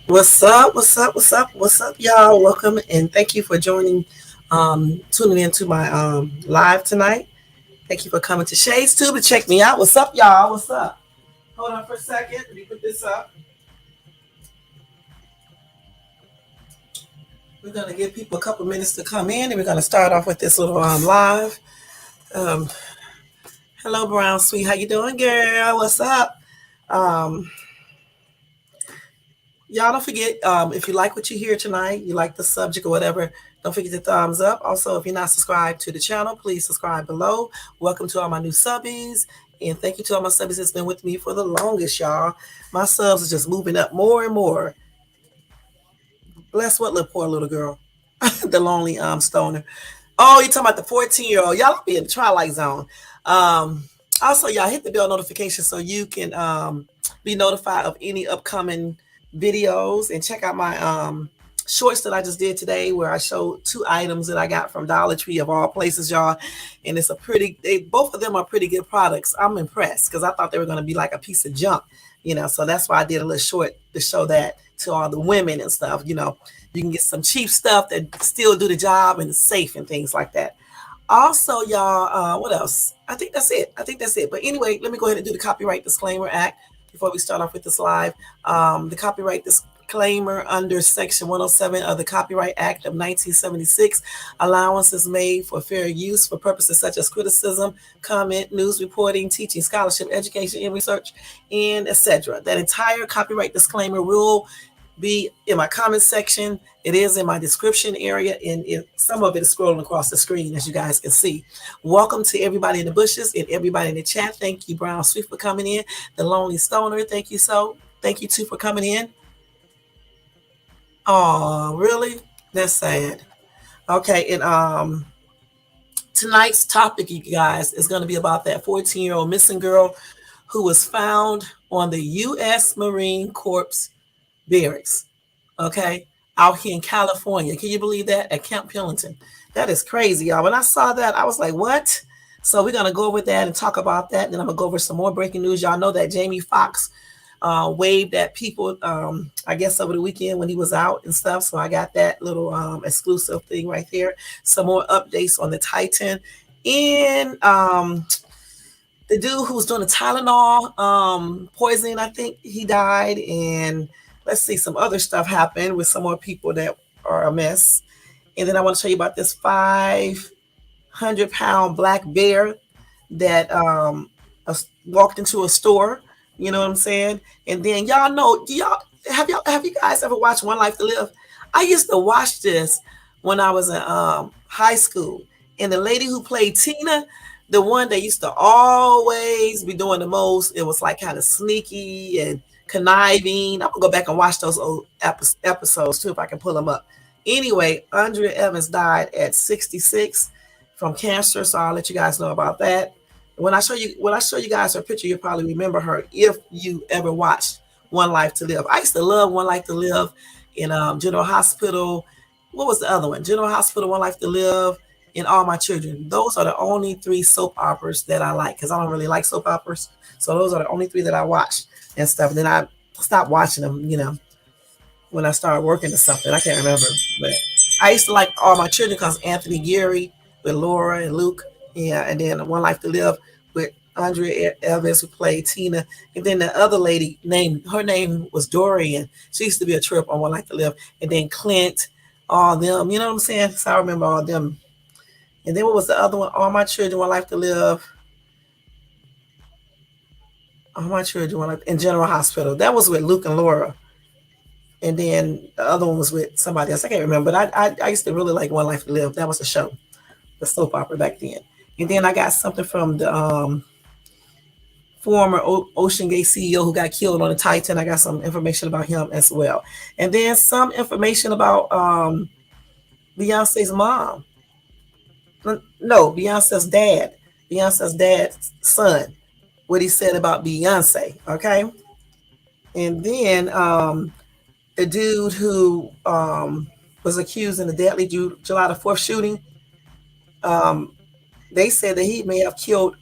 What's up? What's up? What's up? What's up, y'all? Welcome and thank you for tuning in to my live tonight. Thank you for coming to Shades Tube to check me out. What's up, y'all? What's up? Hold on for a second. Let me put this up. We're gonna give people a couple minutes to come in, and we're gonna start off with this little live. Um, Hello, Brown Sweet. How you doing, girl? What's up? Um, Y'all don't forget, if you like what you hear tonight, you like the subject or whatever, don't forget to thumbs up. Also, if you're not subscribed to the channel, please subscribe below. Welcome to all my new subbies. And thank you to all my subbies that's been with me for the longest, y'all. My subs are just moving up more and more. Bless what little poor little girl. The lonely stoner. Oh, you talking about the 14-year-old. Y'all be in the twilight zone. Also, y'all hit the bell notification so you can be notified of any upcoming videos, and check out my shorts that I just did today, where I showed two items that I got from Dollar Tree of all places, y'all. And it's both of them are pretty good products. I'm impressed because I thought they were going to be like a piece of junk, so that's why I did a little short to show that to all the women and stuff. You can get some cheap stuff that still do the job and is safe and things like that. Also, y'all, what else? I think that's it. But anyway, let me go ahead and do the Copyright Disclaimer Act before we start off with this live. The copyright disclaimer under Section 107 of the Copyright Act of 1976. Allowance is made for fair use for purposes such as criticism, comment, news reporting, teaching, scholarship, education, and research, and etc. That entire copyright disclaimer will be in my comment section. It is in my description area, and some of it is scrolling across the screen, as you guys can see. Welcome to everybody in the bushes and everybody in the chat. Thank you, Brown Sweet, for coming in. The Lonely Stoner, thank you Thank you too for coming in. Oh, really? That's sad. Okay, and tonight's topic, you guys, is going to be about that 14-year-old missing girl who was found on the U.S. Marine Corps barracks, okay, out here in California. Can you believe that? At Camp Pendleton. That is crazy, y'all. When I saw that, I was like, what? So we're going to go over that and talk about that. And then I'm going to go over some more breaking news. Y'all know that Jamie Foxx waved at people, I guess, over the weekend when he was out and stuff. So I got that little exclusive thing right there. Some more updates on the Titan. And the dude who was doing the Tylenol poisoning, I think he died. And let's see, some other stuff happened with some more people that are a mess. And then I want to show you about this 500-pound black bear that walked into a store. You know what I'm saying? And then y'all know, have you guys ever watched One Life to Live? I used to watch this when I was in high school. And the lady who played Tina, the one that used to always be doing the most, it was like kind of sneaky and conniving. I'm gonna go back and watch those old episodes too if I can pull them up. Anyway, Andrea Evans died at 66 from cancer, so I'll let you guys know about that. When I show you guys her picture, you'll probably remember her if you ever watched One Life to Live. I used to love One Life to Live in General Hospital. What was the other one? General Hospital, One Life to Live, and All My Children. Those are the only three soap operas that I like, because I don't really like soap operas. So those are the only three that I watch and stuff. And then I stopped watching them, when I started working or something. I can't remember. But I used to like All My Children because Anthony Geary with Laura and Luke. Yeah, and then One Life to Live with Andrea Evans, who played Tina. And then the other lady, her name was Dorian. She used to be a trip on One Life to Live. And then Clint, all them. You know what I'm saying? So I remember all them. And then what was the other one? All My Children, One Life to Live. All My Children, One Life in General Hospital. That was with Luke and Laura. And then the other one was with somebody else. I can't remember. But I used to really like One Life to Live. That was the show, the soap opera back then. And then I got something from the former Ocean Gate CEO who got killed on the Titan. I got some information about him as well. And then some information about Beyonce's mom. No, Beyonce's dad's son, what he said about Beyonce, okay? And then the dude who was accused in the deadly July the 4th shooting, they said that he may have killed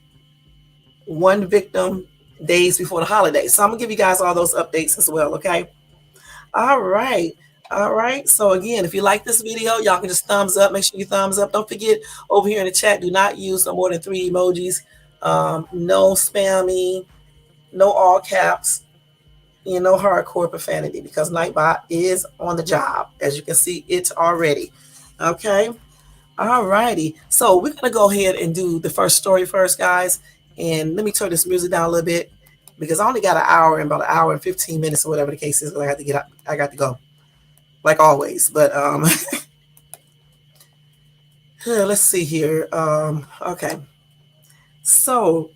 one victim days before the holidays. So I'm gonna give you guys all those updates as well, okay? All right. All right. So again, if you like this video, y'all can just thumbs up. Make sure you thumbs up. Don't forget over here in the chat, do not use no more than 3 emojis. No spamming, no all caps, no hardcore profanity because Nightbot is on the job. As you can see, it's already. Okay. All righty. So we're gonna go ahead and do the first story first, guys. And let me turn this music down a little bit because I only got an hour and about an hour and 15 minutes or whatever the case is. I got to get out. I got to go like always. But let's see here. Okay. So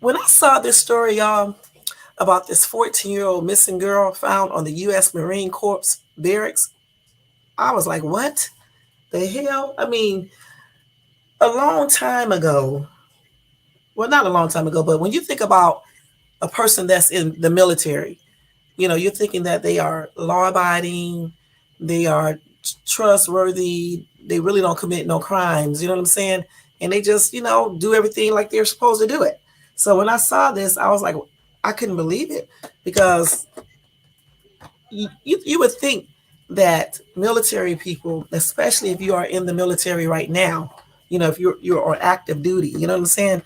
when I saw this story, y'all, about this 14-year-old missing girl found on the U.S. Marine Corps barracks, I was like, what the hell? I mean, a long time ago, well, not a long time ago, but when you think about a person that's in the military, you're thinking that they are law abiding, they are trustworthy, they really don't commit no crimes, you know what I'm saying? And they just, do everything like they're supposed to do it. So when I saw this, I was like, I couldn't believe it because you would think that military people, especially if you are in the military right now, if you're on active duty, you know what I'm saying?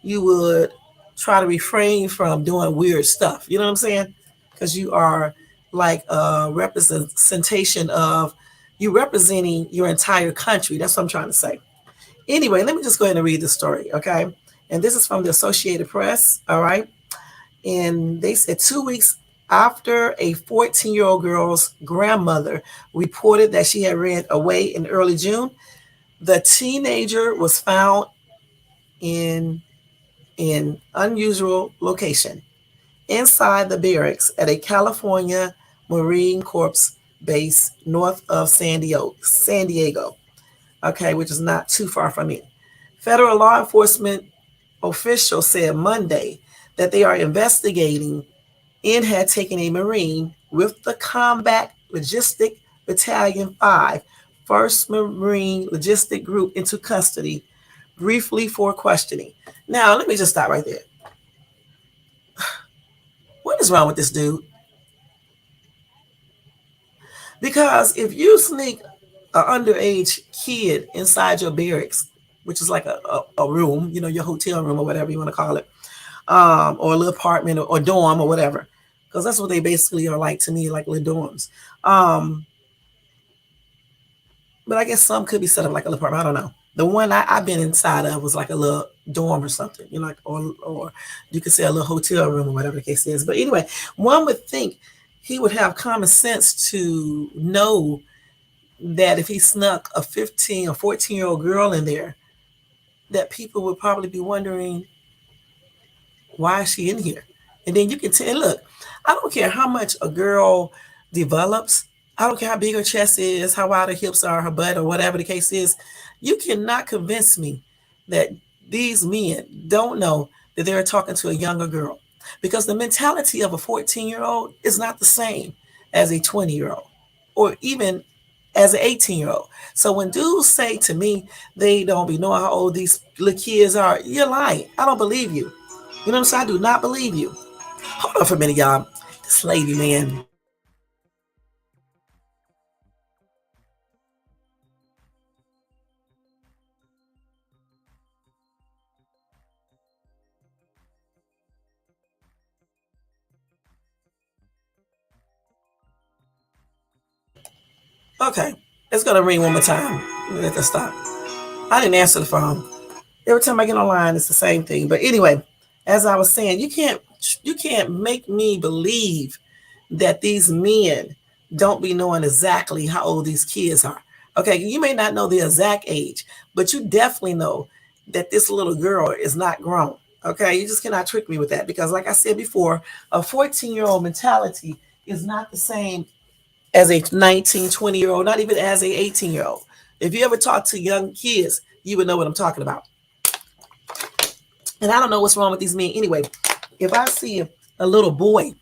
You would try to refrain from doing weird stuff. You know what I'm saying? Because you are like a representation of you representing your entire country. That's what I'm trying to say. Anyway, let me just go ahead and read the story, okay? And this is from the Associated Press, all right? And they said 2 weeks after a 14-year-old girl's grandmother reported that she had ran away in early June, the teenager was found in an unusual location inside the barracks at a California Marine Corps base north of San Diego, okay, which is not too far from me. Federal law enforcement officials said Monday that they are investigating and had taken a Marine with the Combat Logistic Battalion 5, 1st Marine Logistic Group into custody briefly for questioning. Now, let me just stop right there. What is wrong with this dude? Because if you sneak an underage kid inside your barracks, which is like a room, your hotel room or whatever you want to call it, or a little apartment or dorm or whatever, because that's what they basically are like to me, like little dorms. But I guess some could be set up like a little apartment. I don't know. The one I've been inside of was like a little dorm or something, like or you could say a little hotel room or whatever the case is. But anyway, one would think he would have common sense to know that if he snuck a 15 or 14-year-old girl in there, that people would probably be wondering, why is she in here? And then you can tell, look, I don't care how much a girl develops. I don't care how big her chest is, how wide her hips are, her butt, or whatever the case is. You cannot convince me that these men don't know that they're talking to a younger girl, because the mentality of a 14-year-old is not the same as a 20-year-old or even as an 18-year-old. So when dudes say to me they don't be knowing how old these little kids are, you're lying. I don't believe you. You know what I'm saying? I do not believe you. Hold on for a minute, y'all. This lady, man. Okay, it's gonna ring one more time. Let that stop. I didn't answer the phone. Every time I get online, it's the same thing. But anyway, as I was saying, you can't make me believe that these men don't be knowing exactly how old these kids are. Okay, you may not know the exact age, but you definitely know that this little girl is not grown. Okay, you just cannot trick me with that because, like I said before, a 14-year-old mentality is not the same as a 19, 20-year-old, not even as a 18-year-old. If you ever talk to young kids, you would know what I'm talking about. And I don't know what's wrong with these men. Anyway, if I see a little boy,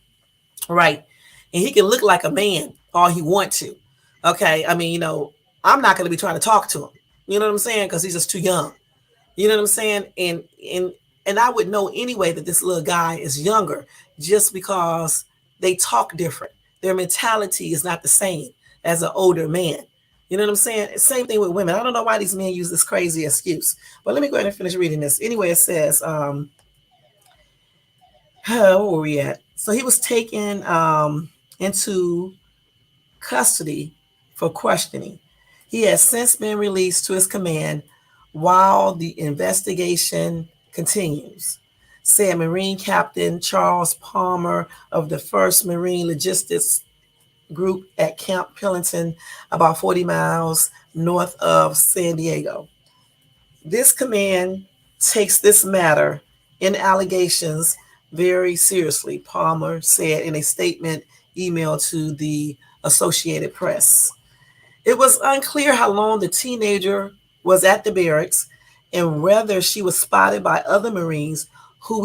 right, and he can look like a man all he want to, okay, I mean, I'm not going to be trying to talk to him. You know what I'm saying? Because he's just too young. You know what I'm saying? And I would know anyway that this little guy is younger just because they talk different. Their mentality is not the same as an older man. You know what I'm saying? Same thing with women. I don't know why these men use this crazy excuse. But let me go ahead and finish reading this. Anyway, it says, where were we at? So he was taken into custody for questioning. He has since been released to his command while the investigation continues, said Marine Captain Charles Palmer of the 1st Marine Logistics Group at Camp Pillington, about 40 miles north of San Diego. This command takes this matter in allegations very seriously, Palmer said in a statement emailed to the Associated Press. It was unclear how long the teenager was at the barracks and whether she was spotted by other Marines who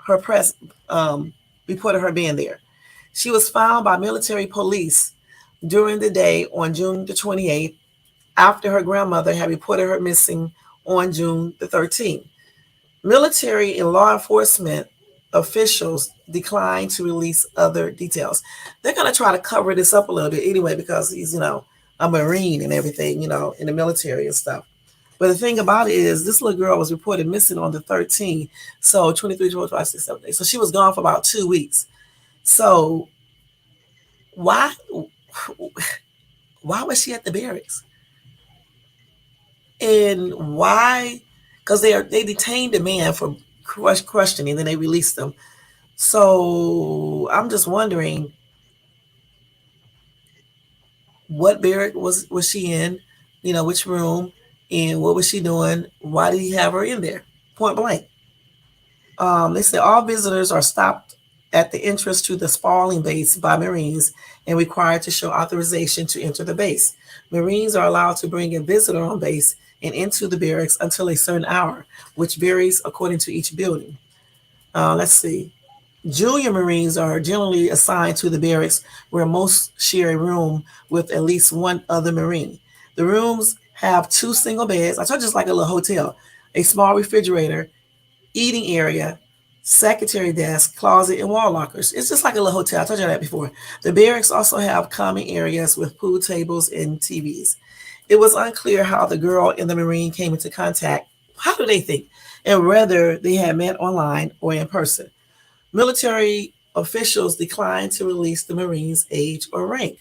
her press reported her being there. She was found by military police during the day on June the 28th after her grandmother had reported her missing on June the 13th. Military and law enforcement officials declined to release other details. They're going to try to cover this up a little bit anyway because he's, a Marine and everything, in the military and stuff. But the thing about it is, this little girl was reported missing on the 13th. So 23, 25, 6, 7 days. So she was gone for about 2 weeks. So why was she at the barracks? And why? Because they detained the man for questioning, then they released them. So I'm just wondering, what barrack was she in? Which room, and what was she doing? Why did he have her in there? Point blank. They said all visitors are stopped at the entrance to the Spalding base by Marines and required to show authorization to enter the base. Marines are allowed to bring a visitor on base and into the barracks until a certain hour, which varies according to each building. Let's see. Junior Marines are generally assigned to the barracks where most share a room with at least one other Marine. The rooms have 2 single beds. I told you it's like a little hotel, a small refrigerator, eating area, secretary desk, closet, and wall lockers. It's just like a little hotel. I told you that before. The barracks also have common areas with pool tables and TVs. It was unclear how the girl and the Marine came into contact. How do they think? And whether they had met online or in person. Military officials declined to release the Marine's age or rank.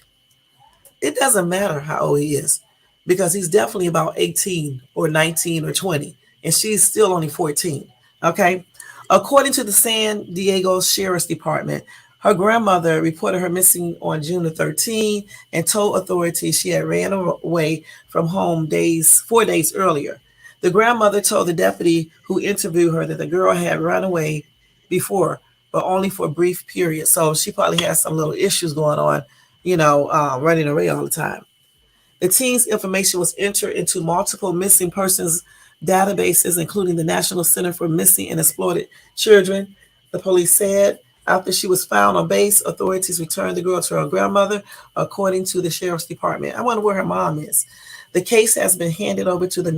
It doesn't matter how old he is because he's definitely about 18 or 19 or 20, and she's still only 14. Okay. According to the San Diego Sheriff's Department, her grandmother reported her missing on June the 13th and told authorities she had ran away from home 4 days earlier. The grandmother told the deputy who interviewed her that the girl had run away before, but only for a brief period. So she probably had some little issues going on, running away all the time. The teen's information was entered into multiple missing persons databases, including the National Center for Missing and Exploited Children. The police said after she was found on base, authorities returned the girl to her grandmother, according to the Sheriff's Department. I wonder where her mom is. The case has been handed over to the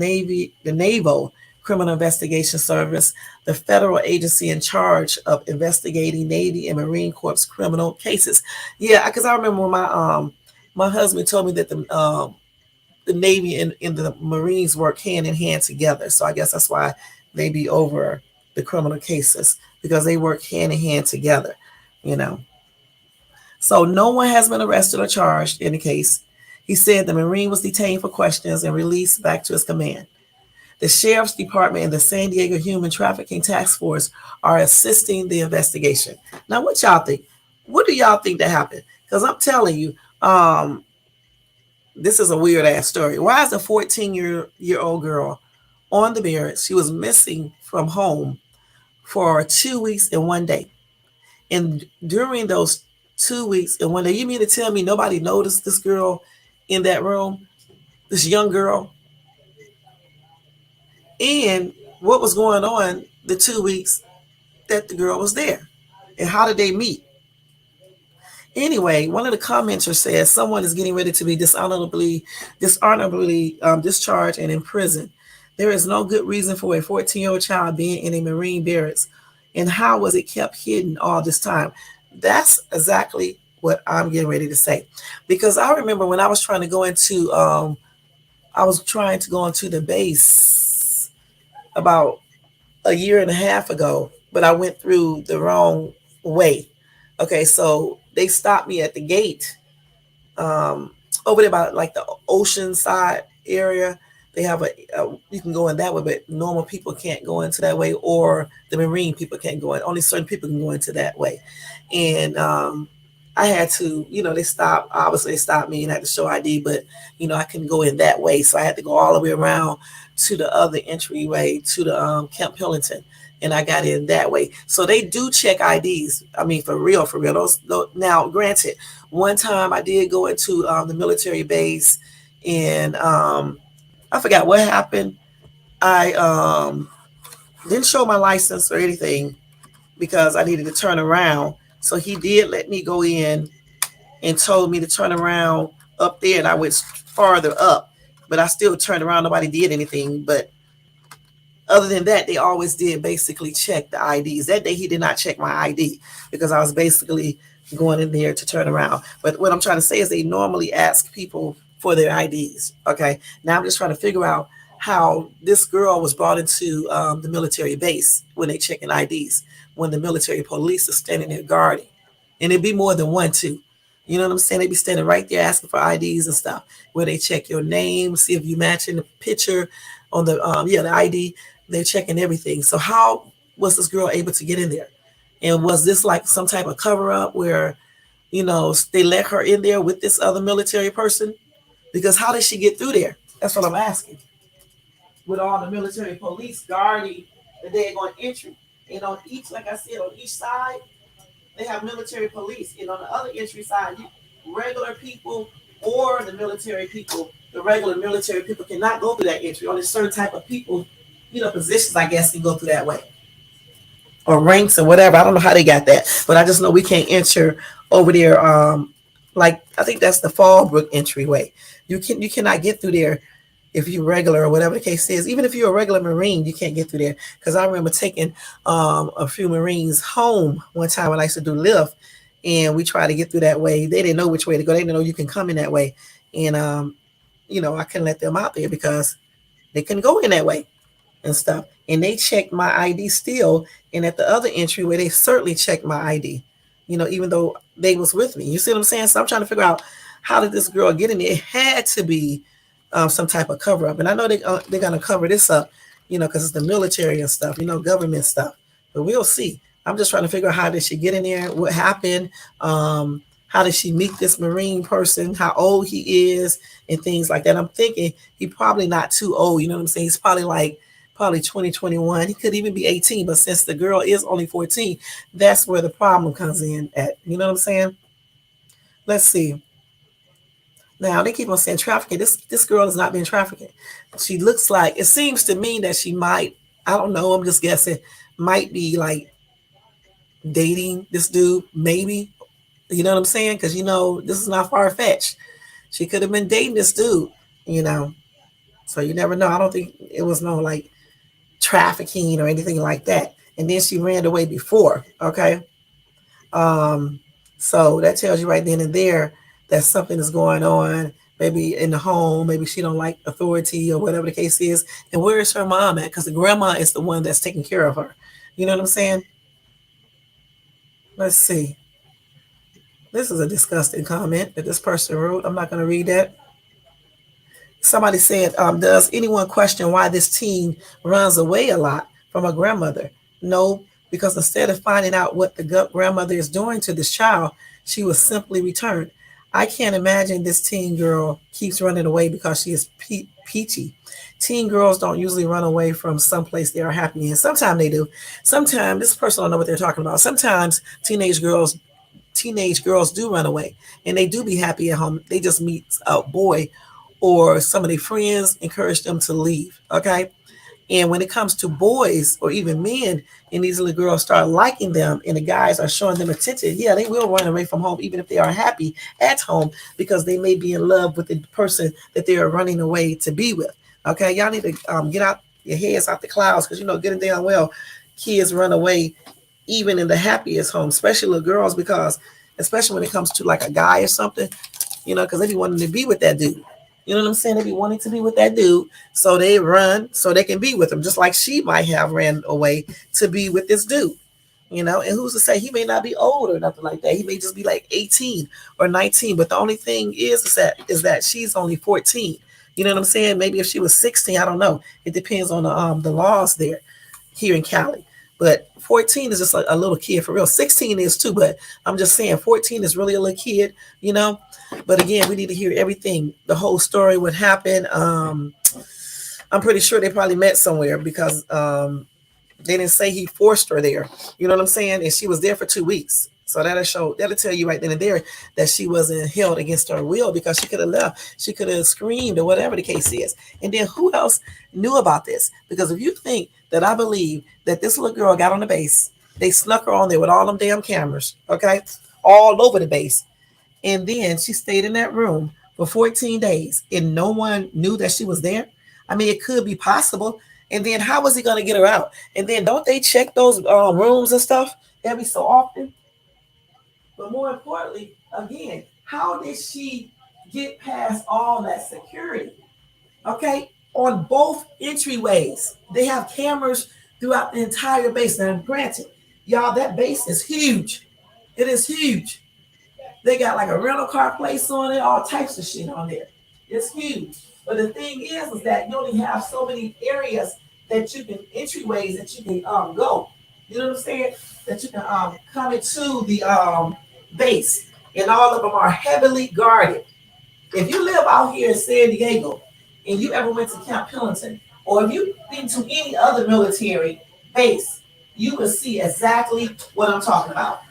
Naval Criminal Investigation Service, the federal agency in charge of investigating Navy and Marine Corps criminal cases. Yeah, because I remember when my husband told me that the Navy and the Marines work hand in hand together. So I guess that's why they be over the criminal cases, because they work hand in hand together, So no one has been arrested or charged in the case. He said the Marine was detained for questions and released back to his command. The Sheriff's Department and the San Diego Human Trafficking Task Force are assisting the investigation. Now, what y'all think? What do y'all think that happened? Because I'm telling you, this is a weird ass story. Why is a 14-year-old girl on the barracks? She was missing from home for 2 weeks and 1 day. And during those 2 weeks and 1 day, you mean to tell me nobody noticed this girl in that room, this young girl? And what was going on the 2 weeks that the girl was there? And how did they meet? Anyway, one of the commenters says someone is getting ready to be dishonorably discharged and imprisoned. There is no good reason for a 14-year-old child being in a Marine barracks. And how was it kept hidden all this time? That's exactly what I'm getting ready to say. Because I remember when I was trying to go into I was trying to go into the base about a year and a half ago, but I went through the wrong way. Okay, so they stopped me at the gate, um, over there by like the ocean side area. They have a you can go in that way, but normal people can't go into that way, or the marine people can't go in. Only certain people can go into that way. And I had to, they stopped. Obviously, they stopped me and I had to show ID, but I couldn't go in that way, so I had to go all the way around to the other entryway to the Camp Hillington, and I got in that way. So they do check IDs. I mean, for real, for real. Those now, granted, one time I did go into the military base, and I forgot what happened. I didn't show my license or anything because I needed to turn around. So he did let me go in and told me to turn around up there, and I went farther up, but I still turned around. Nobody did anything, but other than that, they always did basically check the IDs. That day, he did not check my ID because I was basically going in there to turn around. But what I'm trying to say is they normally ask people for their IDs. Okay. Now I'm just trying to figure out how this girl was brought into the military base when they checking IDs, when the military police are standing there guarding. And it'd be more than one, too. You know what I'm saying? They'd be standing right there asking for IDs and stuff, where they check your name, see if you match in the picture on the ID. They're checking everything. So how was this girl able to get in there? And was this like some type of cover up where, they let her in there with this other military person? Because how did she get through there? That's what I'm asking. With all the military police guarding the daggone entry. And on each, like I said, on each side, they have military police. And on the other entry side, regular people or the military people, the regular military people cannot go through that entry. Only certain type of people, positions, I guess, can go through that way, or ranks or whatever. I don't know how they got that, but I just know we can't enter over there. Like I think that's the Fallbrook entryway. You cannot get through there if you're regular or whatever the case is. Even if you're a regular Marine, you can't get through there. Because I remember taking a few Marines home one time when I used to do lift, and we tried to get through that way. They didn't know which way to go. They didn't know you can come in that way, and I couldn't let them out there because they couldn't go in that way and stuff. And they checked my ID still. And at the other entry where they certainly checked my ID, even though they was with me. You see what I'm saying? So I'm trying to figure out how did this girl get in there? It had to be some type of cover up. And I know they're gonna cover this up, because it's the military and stuff, government stuff. But we'll see. I'm just trying to figure out how did she get in there? What happened? How did she meet this Marine person? How old he is and things like that. I'm thinking he probably not too old. You know what I'm saying? He's probably 2021. He could even be 18, but since the girl is only 14, that's where the problem comes in at. You know what I'm saying? Let's see. Now they keep on saying trafficking. This girl is not being trafficked. She looks like, it seems to me that she might, I don't know, I'm just guessing, might be like dating this dude, maybe. You know what I'm saying? Because this is not far fetched. She could have been dating this dude, you know. So you never know. I don't think it was no like trafficking or anything like that. And then she ran away before. Okay. Um, so that tells you right then and there that something is going on, maybe in the home, maybe she don't like authority or whatever the case is. And where is her mom at? Because the grandma is the one that's taking care of her. You know what I'm saying? Let's see. This is a disgusting comment that this person wrote. I'm not going to read that. Somebody said, does anyone question why this teen runs away a lot from her grandmother? No, because instead of finding out what the grandmother is doing to this child, she was simply returned. I can't imagine this teen girl keeps running away because she is peachy. Teen girls don't usually run away from someplace they are happy in. Sometimes they do. Sometimes this person don't know what they're talking about. Sometimes teenage girls do run away and they do be happy at home. They just meet a boy or some of their friends encourage them to leave. Okay. And when it comes to boys or even men, and these little girls start liking them and the guys are showing them attention, yeah, they will run away from home, even if they are happy at home, because they may be in love with the person that they are running away to be with. Okay. Y'all need to get out your heads out the clouds because, getting down well, kids run away even in the happiest home, especially little girls, because especially when it comes to like a guy or something, because they be wanting to be with that dude. You know what I'm saying? They be wanting to be with that dude, so they run so they can be with him, just like she might have ran away to be with this dude. And who's to say he may not be old or nothing like that? He may just be like 18 or 19. But the only thing is that she's only 14. You know what I'm saying? Maybe if she was 16, I don't know. It depends on the laws there here in Cali. But 14 is just a little kid for real. 16 is too, but I'm just saying 14 is really a little kid, you know. But again, we need to hear everything, the whole story, what happened. I'm pretty sure they probably met somewhere because they didn't say he forced her there. You know what I'm saying? And she was there for 2 weeks. So that'll tell you right then and there that she wasn't held against her will, because she could have left. She could have screamed or whatever the case is. And then who else knew about this? Because if you think that I believe that this little girl got on the base, they snuck her on there with all them damn cameras, okay? All over the base. And then she stayed in that room for 14 days and no one knew that she was there. I mean, it could be possible. And then how was he going to get her out? And then don't they check those rooms and stuff every so often? But more importantly, again, how did she get past all that security? Okay, on both entryways, they have cameras throughout the entire base. Now, granted, y'all, that base is huge. It is huge. They got like a rental car place on it, all types of shit on there. It's huge. But the thing is that you only have so many areas that you can, entryways that you can go. You know what I'm saying? That you can come into the base. And all of them are heavily guarded. If you live out here in San Diego and you ever went to Camp Pendleton, or if you've been to any other military base, you will see exactly what I'm talking about.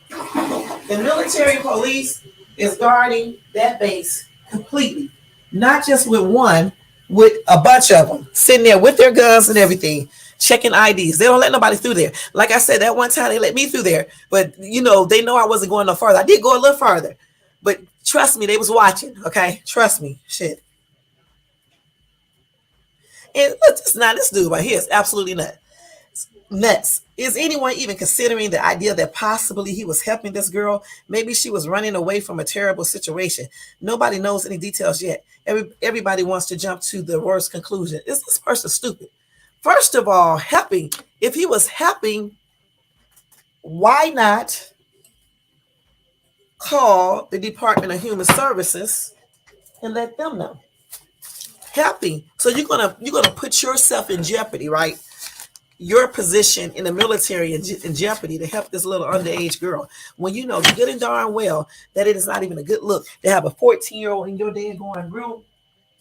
The military police is guarding that base completely, not just with one, with a bunch of them sitting there with their guns and everything, checking IDs. They don't let nobody through there. Like I said, that one time they let me through there, but they know I wasn't going no further. I did go a little further, but trust me, they was watching. Okay, trust me, shit. And look, this dude right here is absolutely nuts. Is anyone even considering the idea that possibly he was helping this girl? Maybe she was running away from a terrible situation. Nobody knows any details yet. Everybody wants to jump to the worst conclusion. Is this person stupid? First of all, helping. If he was helping, why not call the Department of Human Services and let them know? Helping. So you're gonna put yourself in jeopardy, right? Your position in the military in jeopardy to help this little underage girl, when you know good and darn well that it is not even a good look to have a 14-year-old in your daggone room.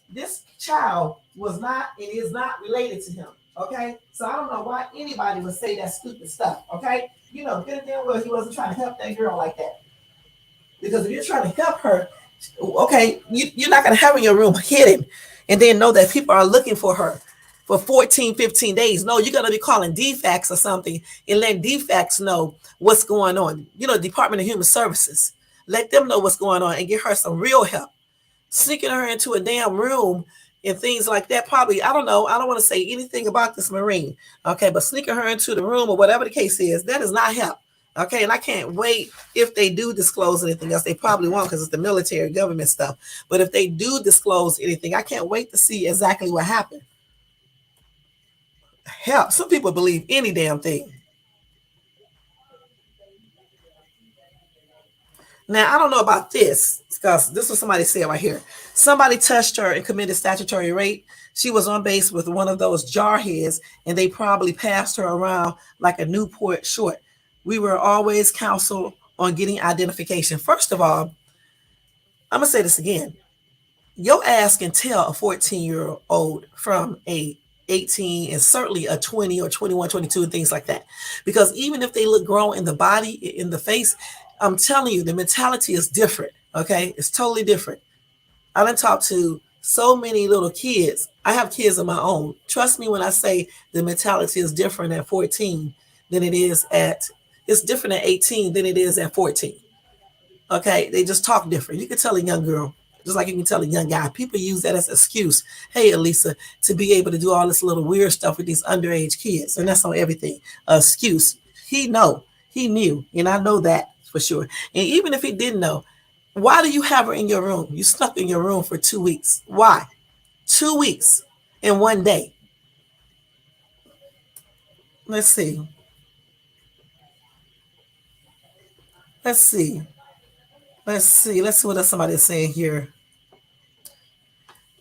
This child was not and is not related to him. Okay, so I don't know why anybody would say that stupid stuff. Okay, good and damn well he wasn't trying to help that girl like that. Because if you're trying to help her, okay, you're not going to have her in your room hidden and then know that people are looking for her for 14, 15 days. No, you're going to be calling DFACS or something and let DFACS know what's going on. Department of Human Services. Let them know what's going on and get her some real help. Sneaking her into a damn room and things like that, probably, I don't know. I don't want to say anything about this Marine. Okay, but sneaking her into the room or whatever the case is, that is not help. Okay, and I can't wait if they do disclose anything else. They probably won't because it's the military government stuff. But if they do disclose anything, I can't wait to see exactly what happened. Help. Some people believe any damn thing. Now, I don't know about this because this was somebody said right here. Somebody touched her and committed statutory rape. She was on base with one of those jarheads and they probably passed her around like a Newport short. We were always counseled on getting identification. First of all, I'm going to say this again. Your ass can tell a 14-year-old from a 18 and certainly a 20 or 21, 22 and things like that. Because even if they look grown in the body, in the face, I'm telling you, the mentality is different. Okay, it's totally different. I done talked to so many little kids. I have kids of my own. Trust me when I say the mentality is different at 14 than it is it's different at 18 than it is at 14. Okay, they just talk different. You can tell a young girl Just like you can tell a young guy, people use that as an excuse. Hey, Elisa, to be able to do all this little weird stuff with these underage kids, and that's on everything. Excuse. He know, he knew, and I know that for sure. And even if he didn't know, why do you have her in your room? You stuck in your room for 2 weeks. Why? 2 weeks in one day. Let's see. Let's see. Let's see. Let's see what else somebody's saying here.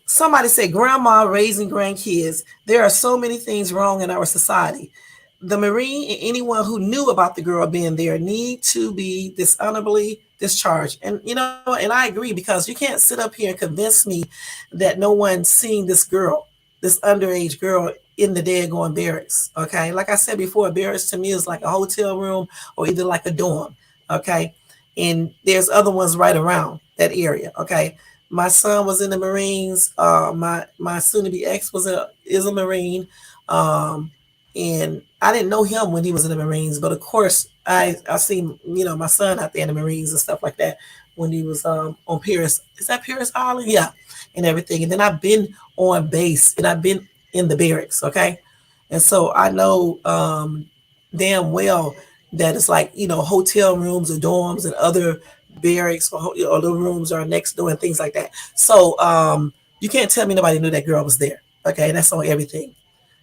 Somebody said, Grandma raising grandkids. There are so many things wrong in our society. The Marine and anyone who knew about the girl being there need to be dishonorably discharged. And and I agree, because you can't sit up here and convince me that no one's seen this girl, this underage girl in the daggone barracks. Okay. Like I said before, barracks to me is like a hotel room or either like a dorm. Okay. And there's other ones right around that area. Okay. My son was in the Marines. My soon to be ex is a Marine. Um, and I didn't know him when he was in the Marines, but of course I seen my son out there in the Marines and stuff like that when he was on Paris. Is that Paris Island? Yeah, and everything. And then I've been on base and I've been in the barracks. Okay, and so I know damn well that it's like hotel rooms or dorms and other barracks or the rooms are next door and things like that. So you can't tell me nobody knew that girl was there. Okay, and that's on everything.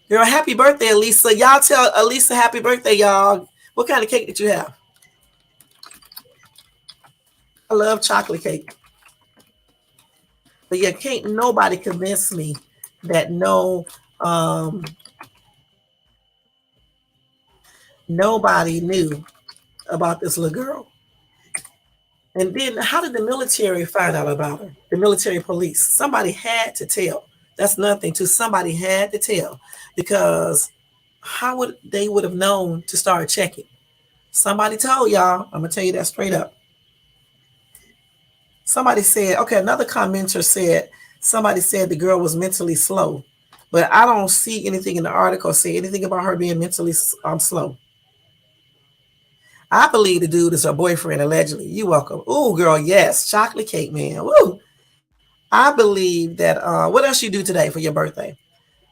Girl, happy birthday, Elisa. Y'all tell Elisa happy birthday, y'all. What kind of cake did you have? I love chocolate cake. But yeah, can't nobody convince me that um, nobody knew about this little girl. And then how did the military find out about her? The military police. Somebody had to tell. That's nothing to somebody had to tell. Because how would have known to start checking? Somebody told y'all. I'm gonna tell you that straight up. Somebody said, okay, another commenter said somebody said the girl was mentally slow. But I don't see anything in the article say anything about her being mentally slow. I believe the dude is her boyfriend, allegedly. You welcome. Oh, girl, yes. Chocolate cake, man. Woo. I believe that, what else you do today for your birthday?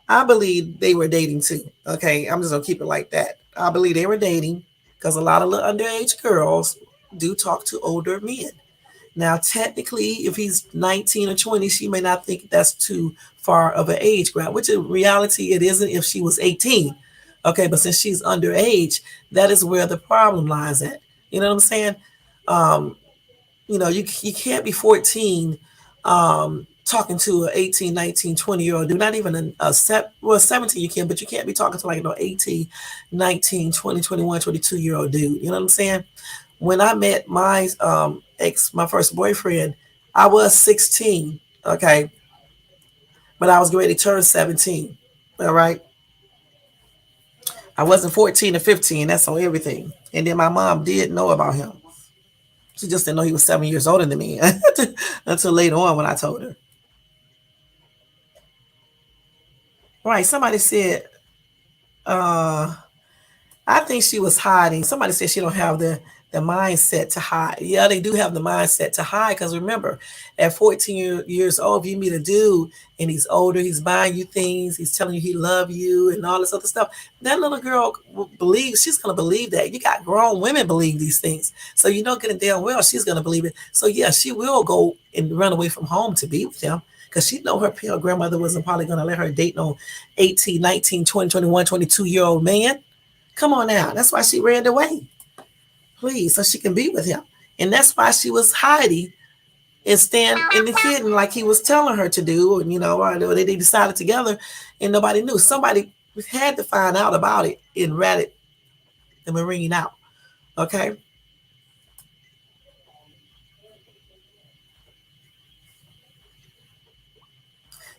I believe they were dating too. Okay, I'm just going to keep it like that. I believe they were dating because a lot of little underage girls do talk to older men. Now, technically, if he's 19 or 20, she may not think that's too far of an age gap, which in reality it isn't if she was 18. Okay, but since she's underage, that is where the problem lies at. You know what I'm saying? Um, you can't be 14 talking to an 18, 19, 20-year old dude, not even well, 17 you can, but you can't be talking to like 18, 19, 20, 21, 22-year-old dude. You know what I'm saying? When I met my first boyfriend, I was 16, okay, but I was ready to turn 17. All right. I wasn't 14 or 15. That's on everything. And then my mom did know about him. She just didn't know he was 7 years older than me until later on when I told her. Right. Somebody said, uh, I think she was hiding. Somebody said she don't have the mindset to hide. Yeah, they do have the mindset to hide because remember, at 14 years old, if you meet a dude and he's older, he's buying you things, he's telling you he love you and all this other stuff, that little girl believes, she's going to believe that. You got grown women believe these things. So you know good and damn well she's going to believe it. So yeah, she will go and run away from home to be with him because she know her pale grandmother wasn't probably going to let her date no 18, 19, 20, 21, 22-year-old man. Come on now. That's why she ran away. Please, so she can be with him. And that's why she was hiding and stand in the hidden like he was telling her to do. And, they decided together and nobody knew. Somebody had to find out about it and ratted the Marine out. Okay?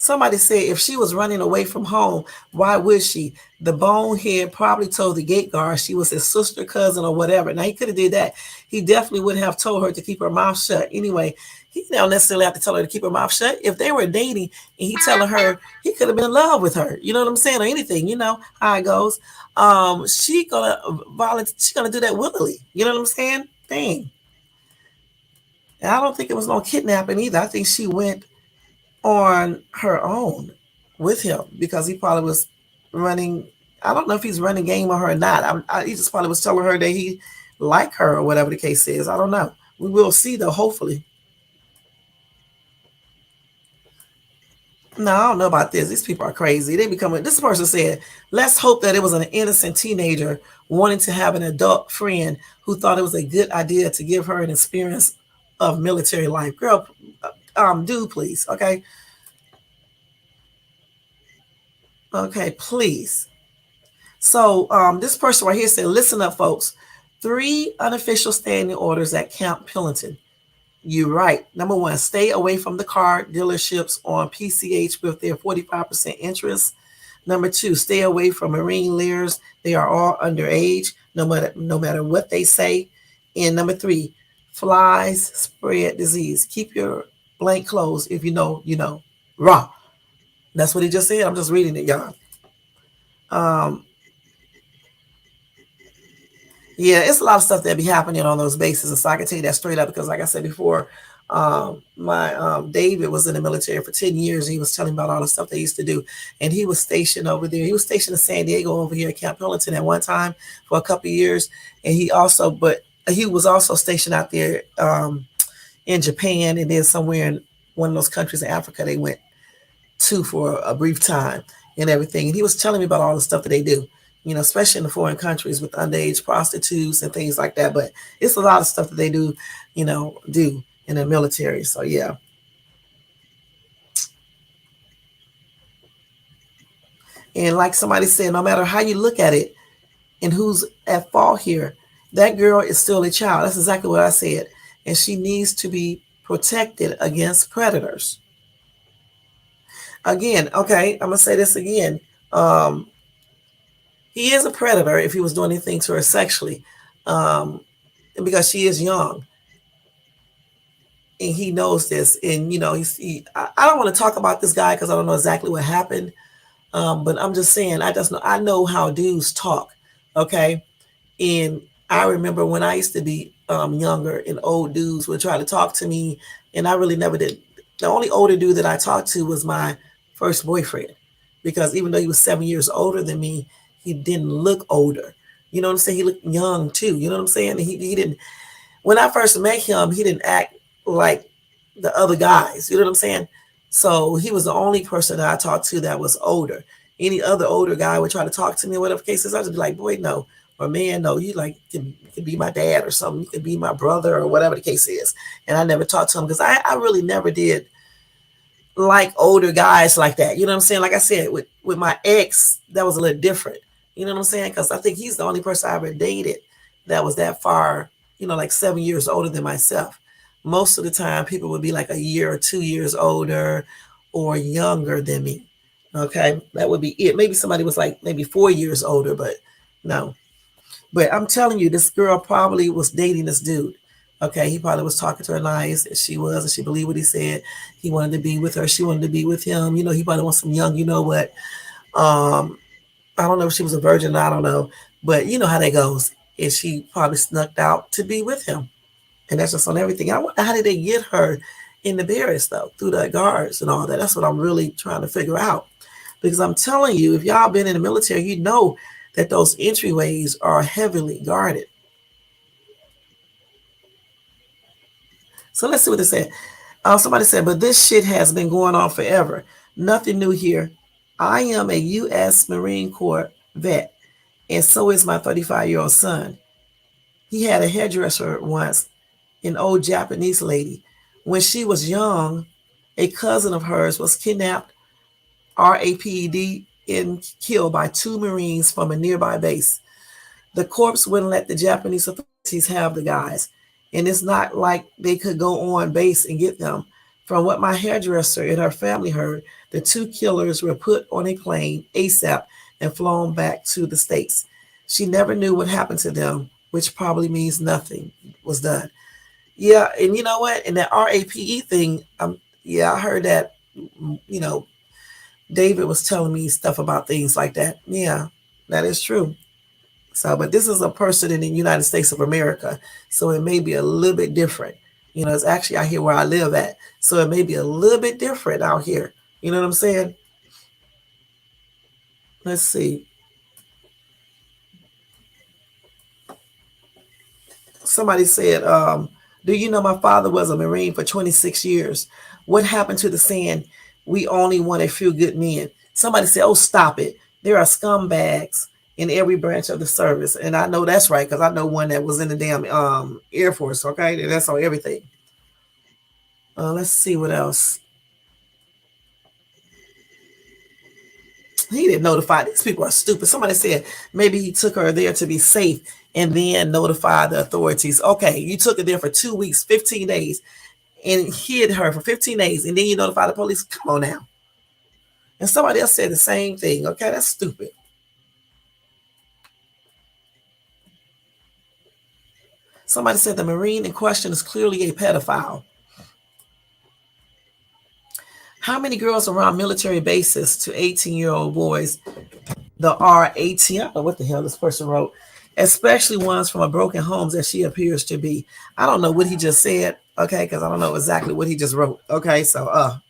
Somebody said if she was running away from home, why would she? The bonehead probably told the gate guard she was his sister, cousin, or whatever. Now he could have did that. He definitely wouldn't have told her to keep her mouth shut. Anyway, he don't necessarily have to tell her to keep her mouth shut. If they were dating and he telling her, he could have been in love with her. You know what I'm saying? Or anything. You know how it goes. She gonna volunteer. She gonna do that willingly. You know what I'm saying? Dang. And I don't think it was no kidnapping either. I think she went on her own with him because he probably was running. I don't know if he's running game on her or not. He just probably was telling her that he liked her or whatever the case is. I don't know. We will see though, hopefully. No, I don't know about this. These people are crazy. They becoming. This person said, "Let's hope that it was an innocent teenager wanting to have an adult friend who thought it was a good idea to give her an experience of military life." Girl, do please, okay, okay, please. So, this person right here said, "Listen up, folks. Three unofficial standing orders at Camp Pillington. You're right. Number one, stay away from the car dealerships on PCH with their 45% interest. Number two, stay away from marine lairs. They are all underage, no matter what they say. And number three, flies spread disease. Keep your blank closed. If you know, you know. Raw. That's what he just said. I'm just reading it, y'all. Um, Yeah, it's a lot of stuff that be happening on those bases, and so I can tell you that straight up because, like I said before, my David was in the military for 10 years. He was telling me about all the stuff they used to do, and he was stationed over there. He was stationed in San Diego over here at Camp Pendleton at one time for a couple of years, and he was also stationed out there in Japan, and then somewhere in one of those countries in Africa they went to for a brief time and everything. And he was telling me about all the stuff that they do, especially in the foreign countries with underage prostitutes and things like that. But it's a lot of stuff that they do in the military. So yeah. And like somebody said, no matter how you look at it and who's at fault here, that girl is still a child. That's exactly what I said. And she needs to be protected against predators. Again, okay, I'm gonna say this again. Um, he is a predator if he was doing anything to her sexually, um, because she is young and he knows this. And I don't want to talk about this guy because I don't know exactly what happened. But I'm just saying, I know how dudes talk. Okay, and I remember when I used to be younger, and old dudes would try to talk to me, and I really never did. The only older dude that I talked to was my first boyfriend, because even though he was 7 years older than me, he didn't look older. You know what I'm saying? He looked young too. You know what I'm saying? He didn't. When I first met him, he didn't act like the other guys. You know what I'm saying? So he was the only person that I talked to that was older. Any other older guy would try to talk to me, whatever cases, I'd just be like, boy, no, or man, no, you like could be my dad or something. You could be my brother or whatever the case is. And I never talked to him because I really never did like older guys like that. You know what I'm saying? Like I said, with my ex, that was a little different. You know what I'm saying? Because I think he's the only person I ever dated that was that far, like 7 years older than myself. Most of the time, people would be like a year or 2 years older or younger than me. Okay, that would be it. Maybe somebody was like maybe 4 years older, but no. But I'm telling you, this girl probably was dating this dude. Okay, he probably was talking to her nice, and she believed what he said. He wanted to be with her. She wanted to be with him. He probably wants some young, what. Um, I don't know if she was a virgin, I don't know. But you know how that goes. And she probably snuck out to be with him. And that's just on everything. I wonder how did they get her in the barracks though, through the guards and all that. That's what I'm really trying to figure out. Because I'm telling you, if y'all been in the military, you know that those entryways are heavily guarded. So let's see what they said. Somebody said, but this shit has been going on forever. Nothing new here. I am a U.S. Marine Corps vet, and so is my 35-year-old son. He had a hairdresser once, an old Japanese lady. When she was young, a cousin of hers was kidnapped, RAPD, and killed by two Marines from a nearby base. The corpse wouldn't let the Japanese authorities have the guys, and it's not like they could go on base and get them. From what my hairdresser and her family heard, the two killers were put on a plane ASAP and flown back to the States. She never knew what happened to them, which probably means nothing was done. Yeah, and you know what? And that RAPE thing, yeah, I heard that, you know, David was telling me stuff about things like that. Yeah, that is true. So, but this is a person in the United States of America, so it may be a little bit different. It's actually out here where I live at. So it may be a little bit different out here. You know what I'm saying? Let's see. Somebody said, do you know my father was a Marine for 26 years? What happened to the saying, we only want a few good men? Somebody said, oh, stop it. There are scumbags in every branch of the service. And I know that's right because I know one that was in the damn Air Force, okay? That's on everything. Let's see what else. He didn't notify. These people are stupid. Somebody said maybe he took her there to be safe and then notify the authorities. Okay, you took her there for 2 weeks, 15 days, and hid her for 15 days, and then you notify the police. Come on now. And somebody else said the same thing. Okay, that's stupid. Somebody said the Marine in question is clearly a pedophile. How many girls around military bases to 18-year-old boys the R18? I don't know what the hell this person wrote. Especially ones from a broken homes as she appears to be. I don't know what he just said, okay, because I don't know exactly what he just wrote. Okay, so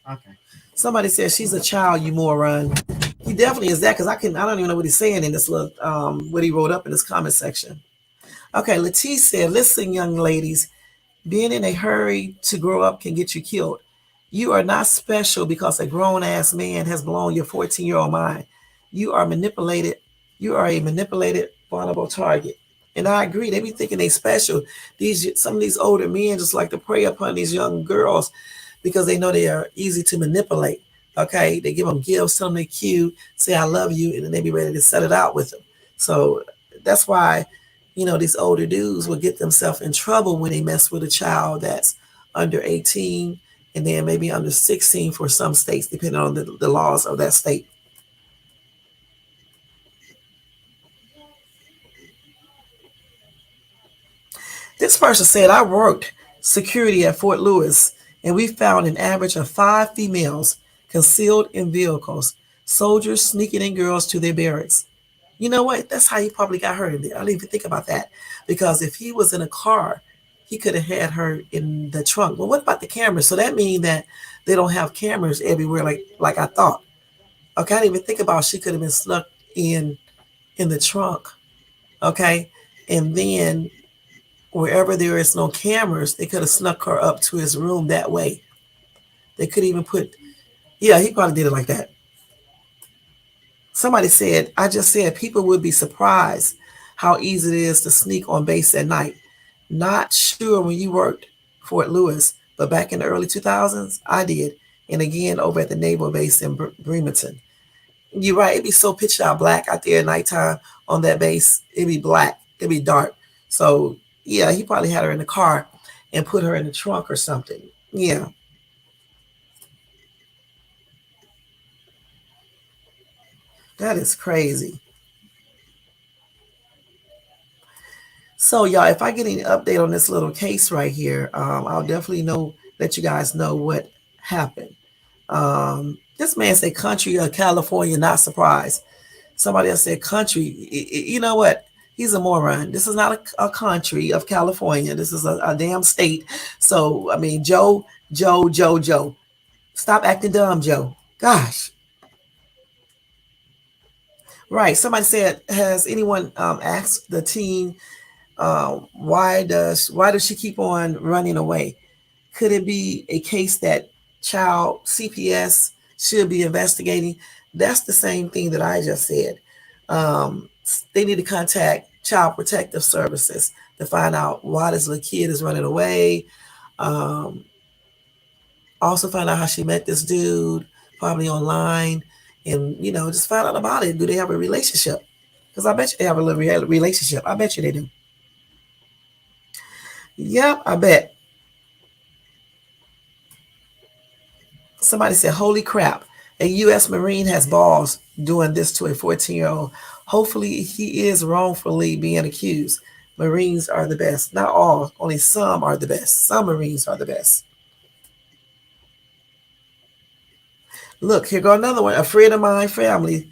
okay. Somebody says she's a child, you moron. He definitely is that because I don't even know what he's saying in this little what he wrote up in this comment section. Okay, Latice said, listen, young ladies, being in a hurry to grow up can get you killed. You are not special because a grown-ass man has blown your 14-year-old mind. You are manipulated. You are a manipulated, vulnerable target. And I agree. They be thinking they special. Some of these older men just like to prey upon these young girls because they know they are easy to manipulate. Okay, they give them gifts, tell them they're cute, say I love you, and then they be ready to set it out with them. So that's why, these older dudes will get themselves in trouble when they mess with a child that's under 18 and then maybe under 16 for some states, depending on the laws of that state. This person said, I worked security at Fort Lewis, and we found an average of 5 females concealed in vehicles, soldiers sneaking in girls to their barracks. You know what? That's how he probably got her in there. I didn't even think about that. Because if he was in a car, he could have had her in the trunk. Well, what about the cameras? So that means that they don't have cameras everywhere like I thought. Okay, I didn't even think about she could have been snuck in the trunk. Okay. And then wherever there is no cameras, they could have snuck her up to his room that way. They could even yeah, he probably did it like that. Somebody said, I just said people would be surprised how easy it is to sneak on base at night. Not sure when you worked Fort Lewis, but back in the early 2000s, I did. And again, over at the naval base in Bremerton. You're right. It'd be so pitch out black out there at nighttime on that base. It'd be black. It'd be dark. So, yeah, he probably had her in the car and put her in the trunk or something. Yeah, that is crazy. So, y'all, if I get any update on this little case right here, I'll definitely let you guys know what happened. This man said country of California, not surprised. Somebody else said country. You know what? He's a moron. This is not a country of California. This is a damn state. So, I mean, Joe. Stop acting dumb, Joe. Gosh. Right. Somebody said, has anyone asked the teen why does she keep on running away? Could it be a case that child CPS should be investigating? That's the same thing that I just said. They need to contact Child Protective Services to find out why this little kid is running away. Um, Also find out how she met this dude, probably online, and just find out about it. Do they have a relationship? Because I bet you they have a little relationship. I bet you they do. Yep, I bet. Somebody said, holy crap, a U.S. Marine has balls doing this to a 14-year-old. Hopefully, he is wrongfully being accused. Marines are the best. Not all, only some are the best. Some Marines are the best. Look, here go another one. A friend of mine family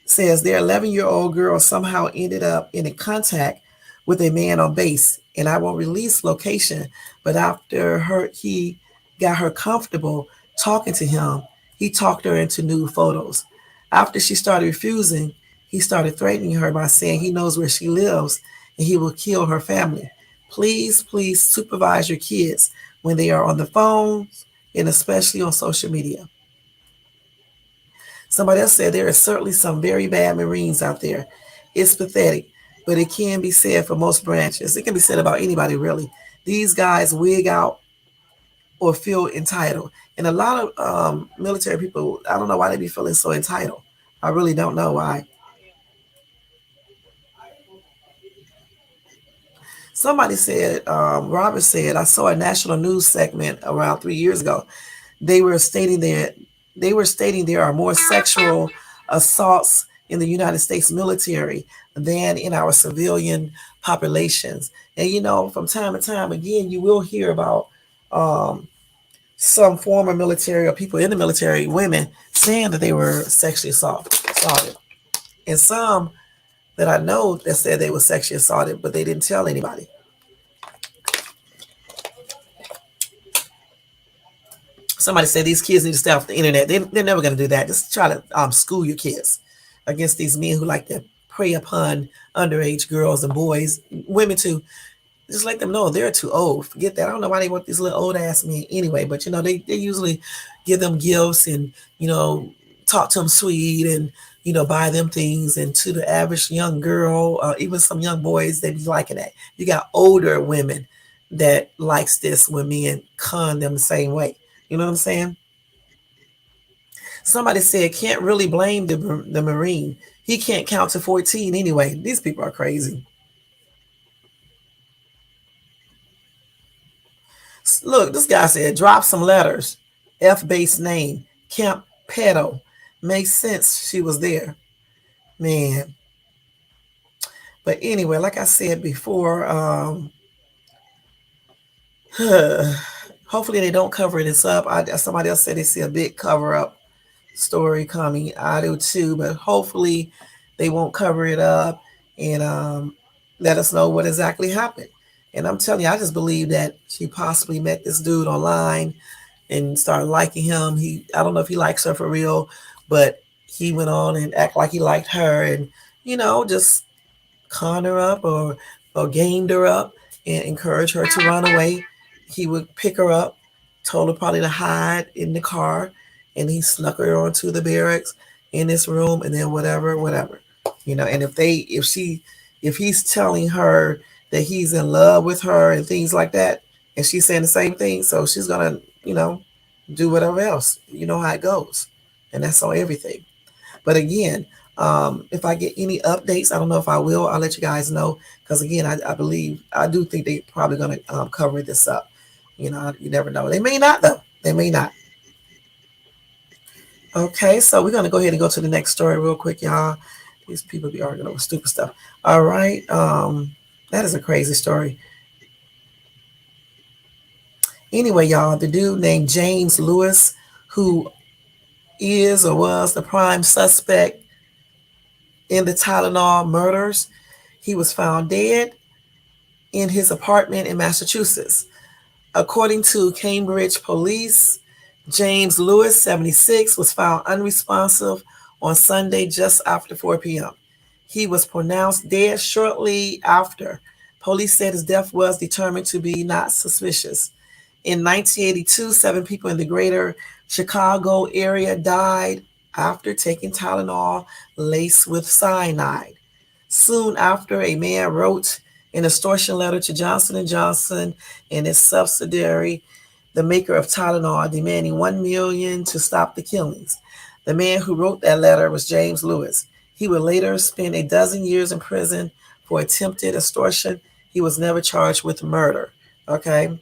says their 11-year-old girl somehow ended up in a contact with a man on base, and I won't release location. But after he got her comfortable talking to him, he talked her into nude photos. After she started refusing, he started threatening her by saying he knows where she lives and he will kill her family. Please, please supervise your kids when they are on the phones and especially on social media. Somebody else said there are certainly some very bad Marines out there. It's pathetic, but it can be said for most branches. It can be said about anybody, really. These guys wig out or feel entitled. And a lot of military people, I don't know why they be feeling so entitled. I really don't know why. Somebody said, Robert said, I saw a national news segment around 3 years ago. They were stating that there are more sexual assaults in the United States military than in our civilian populations. And from time to time, again, you will hear about um, some former military or people in the military, women, saying that they were sexually assaulted. And some that I know that said they were sexually assaulted, but they didn't tell anybody. Somebody said these kids need to stay off the internet. They're never going to do that. Just try to school your kids against these men who like to prey upon underage girls and boys, women too. Just let them know they're too old. Forget that. I don't know why they want these little old ass men anyway, but they usually give them gifts and, talk to them sweet and, buy them things. And to the average young girl, even some young boys, they be liking that. You got older women that likes this when men con them the same way. You know what I'm saying? Somebody said can't really blame the Marine. He can't count to 14 anyway. These people are crazy. Look, this guy said drop some letters. F base name. Camp Pedo. Makes sense she was there. Man. But anyway, like I said before, hopefully they don't cover this up. Somebody else said they see a big cover up story coming. I do too, but hopefully they won't cover it up and let us know what exactly happened. And I'm telling you, I just believe that she possibly met this dude online and started liking him. I don't know if he likes her for real, but he went on and act like he liked her and, just con her up or gamed her up and encourage her to run away. He would pick her up, told her probably to hide in the car, and he snuck her onto the barracks in this room, and then whatever. And if he's telling her that he's in love with her and things like that, and she's saying the same thing, so she's gonna, do whatever else. You know how it goes, and that's on everything. But again, if I get any updates, I don't know if I will. I'll let you guys know because again, I do think they're probably gonna cover this up. You never know. They may not though. They may not. Okay, so we're gonna go ahead and go to the next story real quick, y'all. These people be arguing over stupid stuff. All right, that is a crazy story. Anyway, y'all, the dude named James Lewis, who is or was the prime suspect in the Tylenol murders, he was found dead in his apartment in Massachusetts. According to Cambridge police, James Lewis, 76, was found unresponsive on Sunday just after 4 p.m. He was pronounced dead shortly after. Police said his death was determined to be not suspicious. In 1982, 7 people in the greater Chicago area died after taking Tylenol laced with cyanide. Soon after, a man wrote an extortion letter to Johnson & Johnson and its subsidiary, the maker of Tylenol, demanding $1 million to stop the killings. The man who wrote that letter was James Lewis. He would later spend a dozen years in prison for attempted extortion. He was never charged with murder. Okay.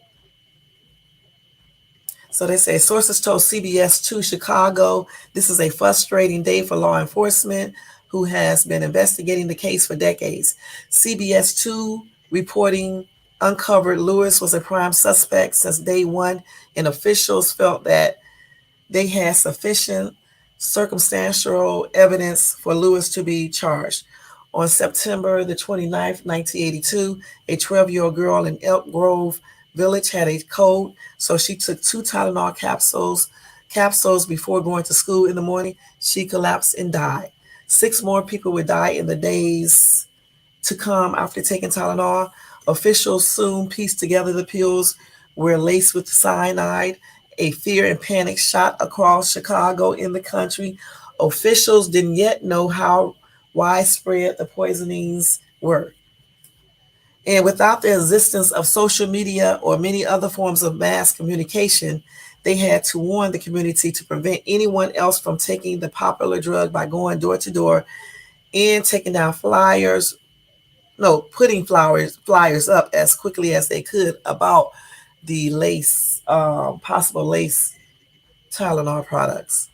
So they say sources told CBS 2 Chicago this is a frustrating day for law enforcement who has been investigating the case for decades. CBS 2 reporting uncovered Lewis was a prime suspect since day one, and officials felt that they had sufficient circumstantial evidence for Lewis to be charged. On September the 29th, 1982, a 12-year-old girl in Elk Grove Village had a cold, so she took two Tylenol capsules before going to school in the morning. She collapsed and died. Six more people would die in the days to come after taking Tylenol. Officials soon pieced together the pills were laced with cyanide. A fear and panic shot across Chicago in the country. Officials didn't yet know how widespread the poisonings were. And without the existence of social media or many other forms of mass communication, they had to warn the community to prevent anyone else from taking the popular drug by going door to door and taking down flyers, no, putting flyers up as quickly as they could about the lace, possible lace Tylenol products.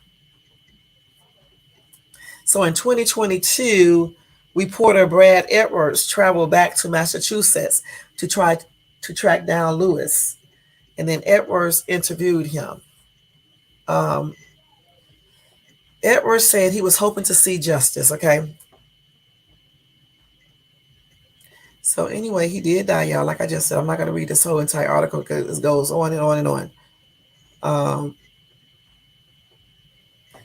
So in 2022, reporter Brad Edwards traveled back to Massachusetts to try to track down Lewis, and then Edwards interviewed him. Um, Edwards said he was hoping to see justice. Okay, so anyway, he did die, y'all. Like I just said, I'm not going to read this whole entire article because it goes on and on and on. Um,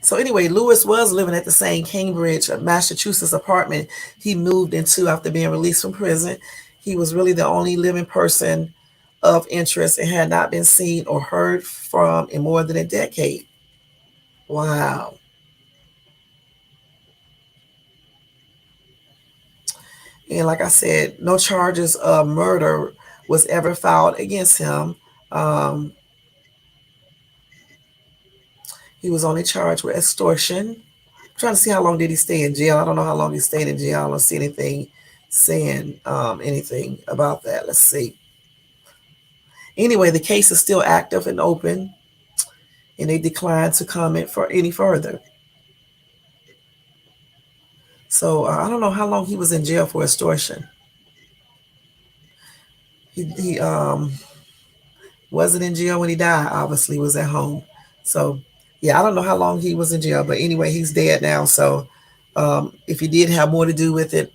So anyway, Lewis was living at the same Cambridge, Massachusetts apartment he moved into after being released from prison. He was really the only living person of interest and had not been seen or heard from in more than a decade. Wow. And like I said, no charges of murder was ever filed against him. Um, he was only charged with extortion. I'm trying to see how long did he stay in jail. I don't know how long he stayed in jail. I don't see anything saying anything about that. Let's see. Anyway, the case is still active and open, and they declined to comment for any further. So I don't know how long he was in jail for extortion. He wasn't in jail when he died. Obviously, was at home. So yeah, I don't know how long he was in jail, but anyway, he's dead now. So if he did have more to do with it,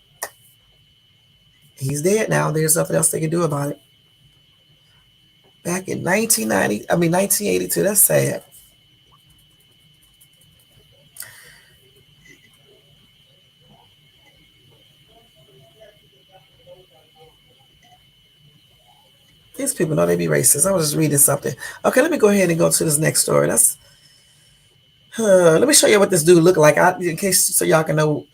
he's dead now. There's nothing else they can do about it. Back in 1982. That's sad. These people know they be racist. I was just reading something. Okay, let me go ahead and go to this next story. Let me show you what this dude looked like, in case so y'all can know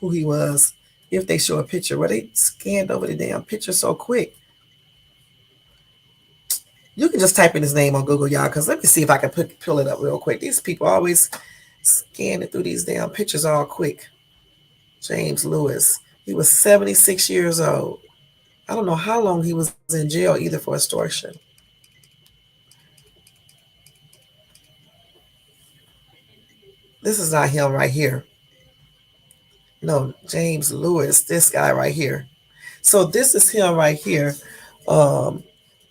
who he was. If they show a picture, well, they scanned over the damn picture so quick. You can just type in his name on Google, y'all, because let me see if I can pull it up real quick. These people always scanning through these damn pictures all quick. James Lewis. He was 76 years old. I don't know how long he was in jail either for extortion. This is not him right here. No, James Lewis, this guy right here. So this is him right here, um,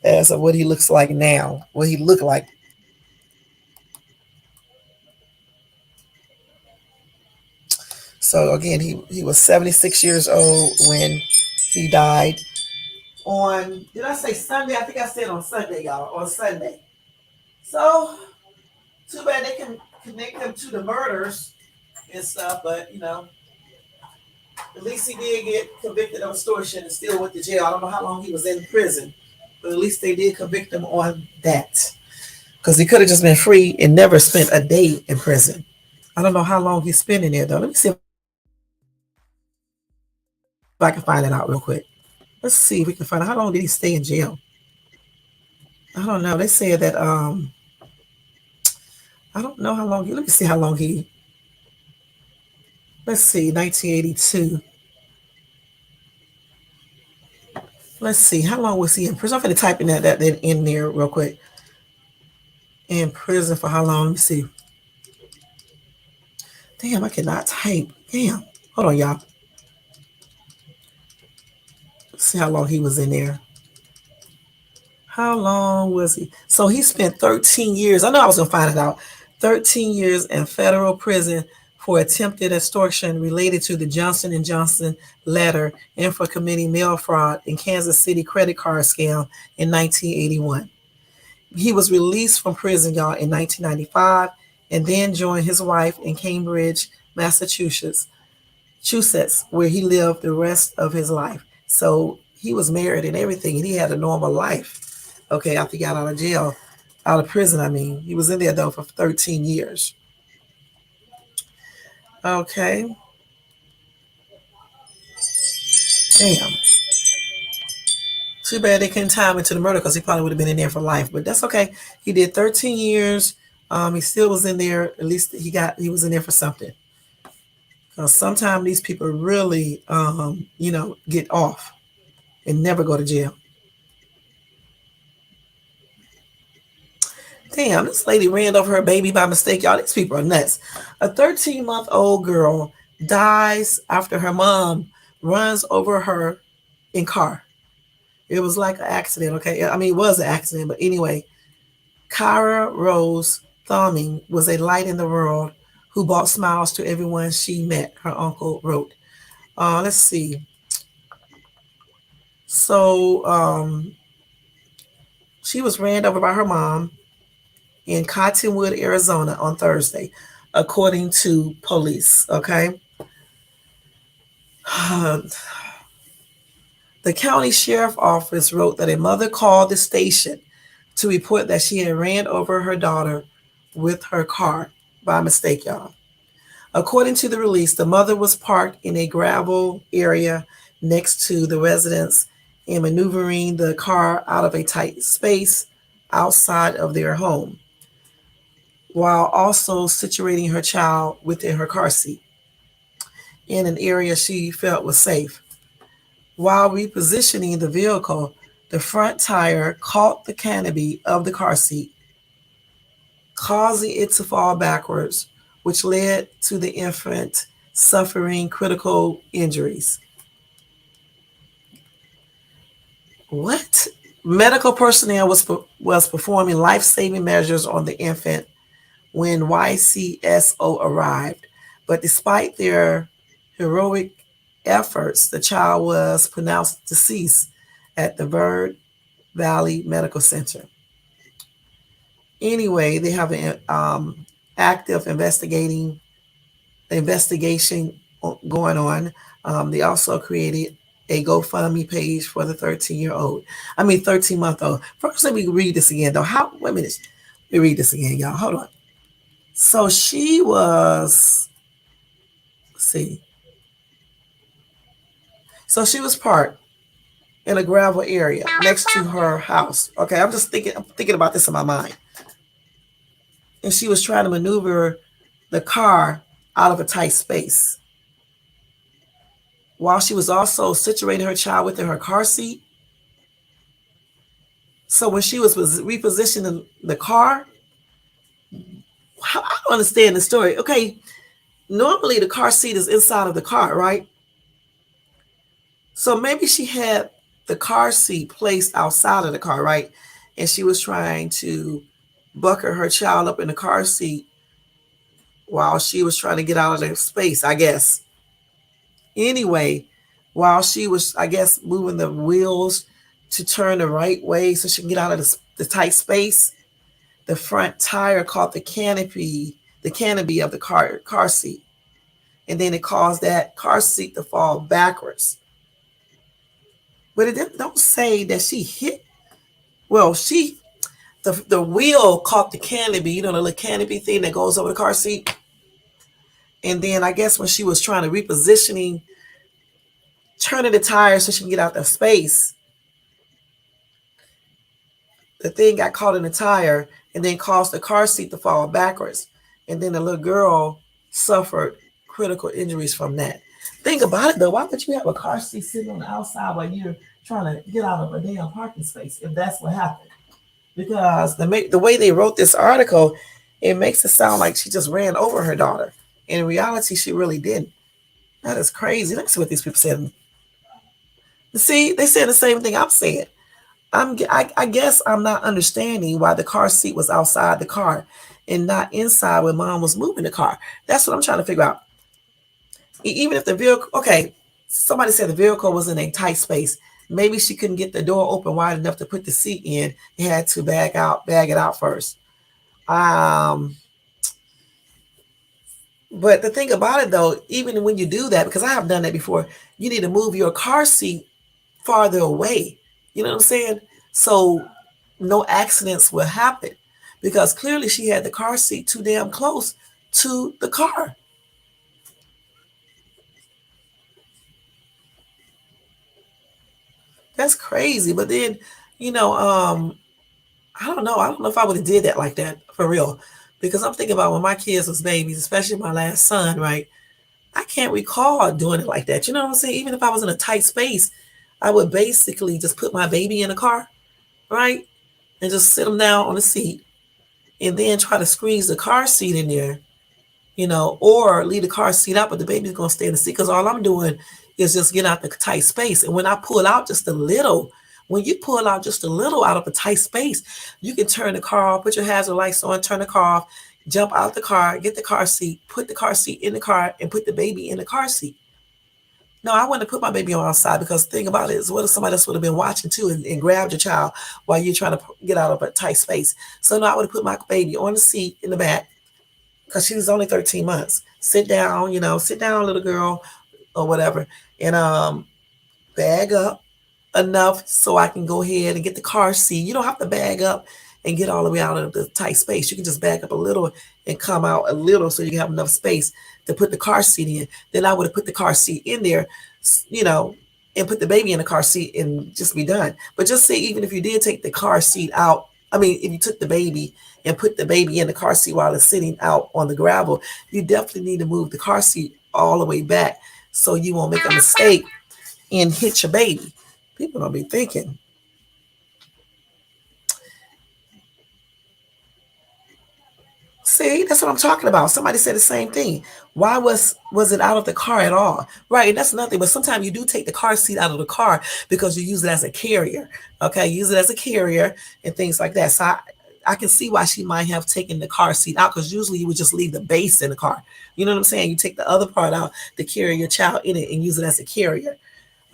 as of what he looks like now, what he looked like. So again, he was 76 years old when he died on, did I say Sunday? I think I said on Sunday, y'all, on Sunday. So too bad they can connect him to the murders and stuff, but at least he did get convicted of extortion and still went to jail. I don't know how long he was in prison, but at least they did convict him on that. Because he could have just been free and never spent a day in prison. I don't know how long he's spent in there, though. Let me see if I can find that out real quick. Let's see if we can find out how long did he stay in jail. I don't know. They said that I don't know how long let me see how long let's see, 1982. Let's see, how long was he in prison? I'm going to type that in there real quick. In prison for how long? Let me see. Damn, I cannot type. Damn. Hold on, y'all. Let's see how long he was in there. How long was he? So he spent 13 years. I know I was going to find it out. 13 years in federal prison for attempted extortion related to the Johnson and Johnson letter and for committing mail fraud in Kansas City credit card scam in 1981. He was released from prison, y'all, in 1995 and then joined his wife in Cambridge, Massachusetts, where he lived the rest of his life. So he was married and everything, and he had a normal life. Okay, after he got out of jail, out of prison, I mean. He was in there, though, for 13 years. Okay. Damn. Too bad they couldn't tie him into the murder because he probably would have been in there for life. But that's okay. He did 13 years. He still was in there. At least he was in there for something. Because sometimes these people really, get off and never go to jail. Damn, this lady ran over her baby by mistake. Y'all, these people are nuts. A 13-month-old girl dies after her mom runs over her in car. It was like an accident, okay? I mean, it was an accident, but anyway, Kyra Rose Thoming was a light in the world who brought smiles to everyone she met, her uncle wrote. Let's see. So she was ran over by her mom in Cottonwood, Arizona on Thursday, according to police, okay? The county sheriff office wrote that a mother called the station to report that she had ran over her daughter with her car by mistake, y'all. According to the release, the mother was parked in a gravel area next to the residence and maneuvering the car out of a tight space outside of their home, while also situating her child within her car seat in an area she felt was safe. While repositioning the vehicle, the front tire caught the canopy of the car seat, causing it to fall backwards, which led to the infant suffering critical injuries. What? Medical personnel was performing life-saving measures on the infant when YCSO arrived, but despite their heroic efforts, the child was pronounced deceased at the Bird Valley Medical Center. Anyway, they have an active investigation going on. They also created a GoFundMe page for the 13-month-old. First, let me read this again, though. Wait a minute. Let me read this again, y'all. Hold on. So she was, let's see. So she was parked in a gravel area next to her house. Okay, I'm thinking about this in my mind. And she was trying to maneuver the car out of a tight space, while she was also situating her child within her car seat. So when she was repositioning the car, I don't understand the story. Okay, normally the car seat is inside of the car, right? So maybe she had the car seat placed outside of the car, right? And she was trying to bucker her child up in the car seat while she was trying to get out of the space, I guess. Anyway, while she was, I guess, moving the wheels to turn the right way so she can get out of the tight space, the front tire caught the canopy of the car seat. And then it caused that car seat to fall backwards. But it don't say that she hit. Well, the wheel caught the canopy, the little canopy thing that goes over the car seat. And then I guess when she was trying to turning the tire so she can get out the space, the thing got caught in the tire and then caused the car seat to fall backwards. And then the little girl suffered critical injuries from that. Think about it, though. Why would you have a car seat sitting on the outside while you're trying to get out of a damn parking space if that's what happened? Because the way they wrote this article, it makes it sound like she just ran over her daughter. In reality, she really didn't. That is crazy. Let's see what these people said. See, they said the same thing I'm saying. I guess I'm not understanding why the car seat was outside the car. and not inside where mom was moving the car. That's what I'm trying to figure out. Even if the vehicle, okay, somebody said the vehicle was in a tight space. Maybe she couldn't get the door open wide enough to put the seat in. It had to bag it out first. Um, but the thing about it though, even when you do that, because I have done that before, you need to move your car seat farther away. You know what I'm saying? So no accidents will happen. Because clearly she had the car seat too damn close to the car. That's crazy. But then, you know, I don't know. I don't know if I would have did that like that for real. Because I'm thinking about when my kids was babies, especially my last son, right? I can't recall doing it like that. You know what I'm saying? Even if I was in a tight space, I would basically just put my baby in the car, right? And just sit him down on the seat and then try to squeeze the car seat in there, or leave the car seat out, but the baby's gonna stay in the seat because all I'm doing is just get out the tight space. And when I pull out just a little, when you pull out just a little out of a tight space, you can turn the car off, put your hazard lights on, turn the car off, jump out the car, get the car seat, put the car seat in the car, and put the baby in the car seat. No, I wouldn't put my baby on outside because the thing about it is, what if somebody else would have been watching too and grabbed your child while you're trying to get out of a tight space? So no, I would have put my baby on the seat in the back because she was only 13 months. Sit down, sit down, little girl, or whatever, and bag up enough so I can go ahead and get the car seat. You don't have to bag up and get all the way out of the tight space. You can just bag up a little and come out a little so you can have enough space to put the car seat in. Then I would have put the car seat in there, you know, and put the baby in the car seat and just be done. But just say, even if you did take the car seat out, I mean, if you took the baby and put the baby in the car seat while it's sitting out on the gravel, you definitely need to move the car seat all the way back so you won't make a mistake and hit your baby. People don't be thinking. See, that's what I'm talking about. Somebody said the same thing. Why was it out of the car at all? Right, and that's nothing. But sometimes you do take the car seat out of the car because you use it as a carrier. Okay, use it as a carrier and things like that. So I can see why she might have taken the car seat out, because usually you would just leave the base in the car. You know what I'm saying? You take the other part out to carry your child in it and use it as a carrier.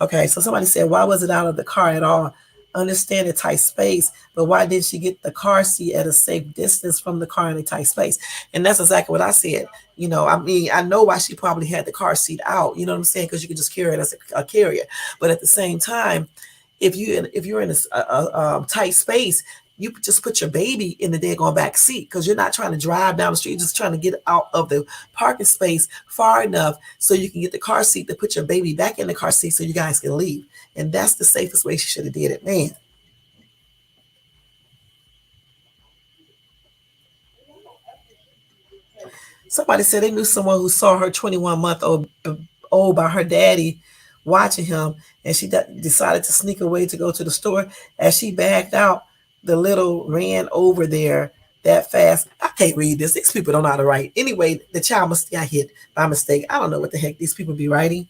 Okay, so somebody said, why was it out of the car at all? Understand a tight space, but why didn't she get the car seat at a safe distance from the car in a tight space? And that's exactly what I said. I mean, I know why she probably had the car seat out. You know what I'm saying? Because you can just carry it as a carrier. But at the same time, if you're in a tight space, you just put your baby in the daggone back seat, because you're not trying to drive down the street. You're just trying to get out of the parking space far enough so you can get the car seat to put your baby back in the car seat so you guys can leave. And that's the safest way she should have did it, man. Somebody said they knew someone who saw her 21-month old by her daddy watching him, and she decided to sneak away to go to the store. As she backed out, the little ran over there that fast. I can't read this. These people don't know how to write. Anyway, the child must got hit by mistake. I don't know what the heck these people be writing.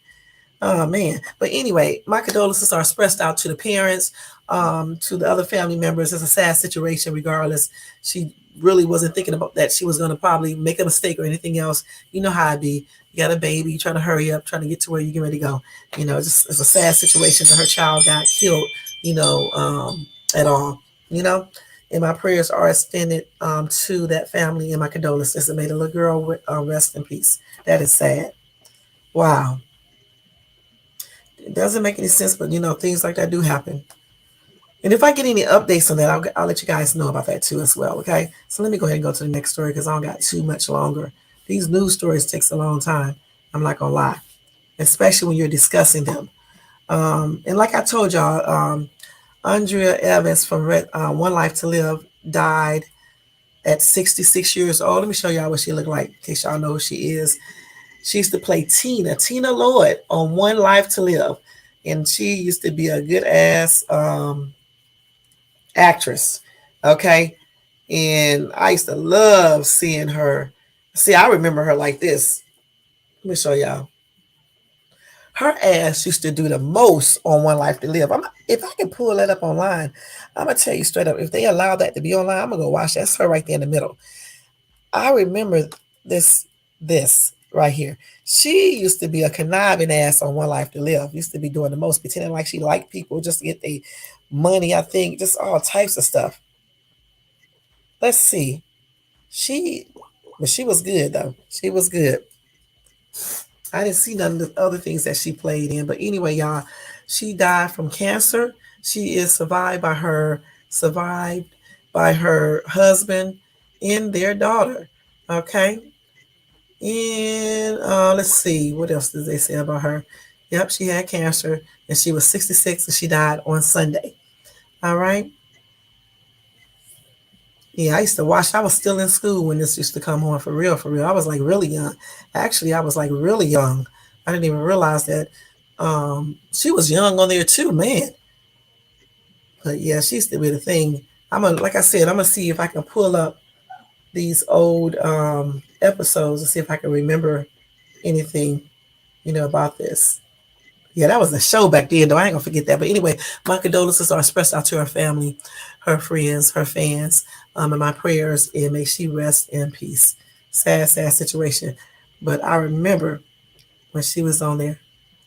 Oh man. But anyway, my condolences are expressed out to the parents, to the other family members. It's a sad situation regardless. She really wasn't thinking about that she was going to probably make a mistake or anything else. You know how it be. You got a baby, you're trying to hurry up, trying to get to where you get ready to go. It's a sad situation that her child got killed, at all, you know. And my prayers are extended to that family, and my condolences. And may the little girl rest in peace. That is sad. Wow. It doesn't make any sense, but things like that do happen. And if I get any updates on that, I'll let you guys know about that too as well. Okay. So let me go ahead and go to the next story because I don't got too much longer. These news stories takes a long time. I'm not gonna lie, especially when you're discussing them. And like I told y'all, Andrea Evans from One Life to Live died at 66 years old. Let me show y'all what she looked like in case y'all know who she is. She used to play Tina Lloyd on One Life to Live. And she used to be a good ass actress. Okay. And I used to love seeing her. See, I remember her like this. Let me show y'all. Her ass used to do the most on One Life to Live. If I can pull that up online, I'm going to tell you straight up. If they allow that to be online, I'm going to go watch. That's her right there in the middle. I remember this this right here. She used to be a conniving ass on One Life to Live. Used to be doing the most, pretending like she liked people just to get the money. I think just all types of stuff. Let's see. She, but she was good though. She was good. I didn't see none of the other things that she played in. But anyway, y'all, she died from cancer. She is survived by her husband and their daughter. Okay. And let's see, what else did they say about her? Yep, she had cancer and she was 66 and she died on Sunday. All right. Yeah, I used to watch. I was still in school when this used to come on for real, for real. I was like really young. Actually, I was like really young. I didn't even realize that she was young on there too, man. But yeah, she used to be the thing. Like I said, I'm gonna see if I can pull up these old episodes and see if I can remember anything, about this. Yeah, that was a show back then, though. I ain't gonna forget that. But anyway, my condolences are expressed out to her family, her friends, her fans, and my prayers, and may she rest in peace. Sad, sad situation. But I remember when she was on there.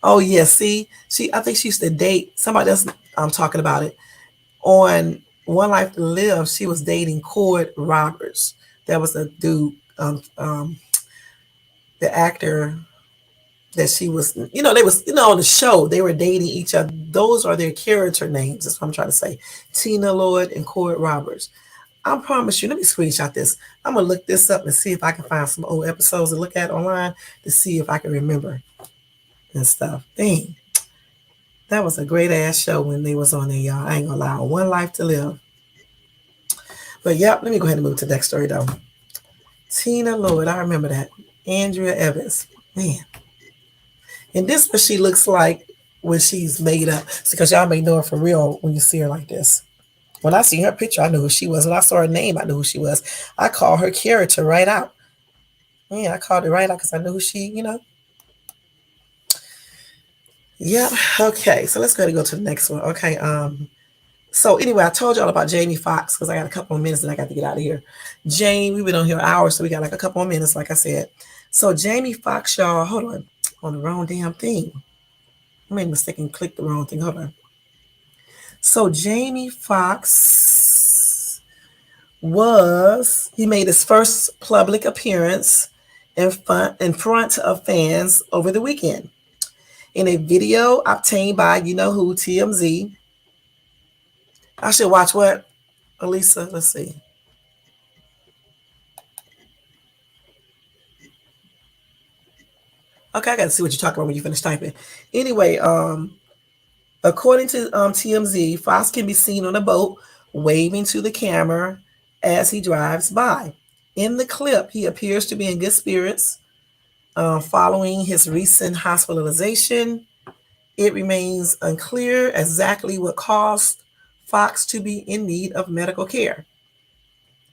Oh yeah, see, I think she used to date somebody else. I'm talking about it on One Life to Live. She was dating Cord Roberts. That was a dude, the actor that she was, they was, on the show, they were dating each other. Those are their character names. That's what I'm trying to say. Tina Lloyd and Cord Roberts. I promise you, let me screenshot this. I'm going to look this up and see if I can find some old episodes to look at online to see if I can remember and stuff. Dang. That was a great ass show when they was on there, y'all. I ain't going to lie. One Life to Live. But yep, let me go ahead and move to the next story, though. Tina Lloyd, I remember that. Andrea Evans. Man. And this is what she looks like when she's made up. Because y'all may know her for real when you see her like this. When I see her picture, I knew who she was. When I saw her name, I knew who she was. I called her character right out. Yeah, I called it right out because I knew who she. Yeah. Okay. So let's go ahead and go to the next one. Okay. So anyway, I told y'all about Jamie Foxx because I got a couple of minutes and I got to get out of here. Jane, we've been on here hours, so we got like a couple of minutes, like I said. So Jamie Foxx, y'all, hold on the wrong damn thing. I made a mistake and clicked the wrong thing. Hold on. So Jamie Foxx he made his first public appearance in front of fans over the weekend. In a video obtained by you know who, TMZ. I should watch what? Elisa, let's see. Okay, I got to see what you're talking about when you finish typing. Anyway, according to TMZ, Fox can be seen on a boat waving to the camera as he drives by. In the clip, he appears to be in good spirits following his recent hospitalization. It remains unclear exactly what caused Fox to be in need of medical care.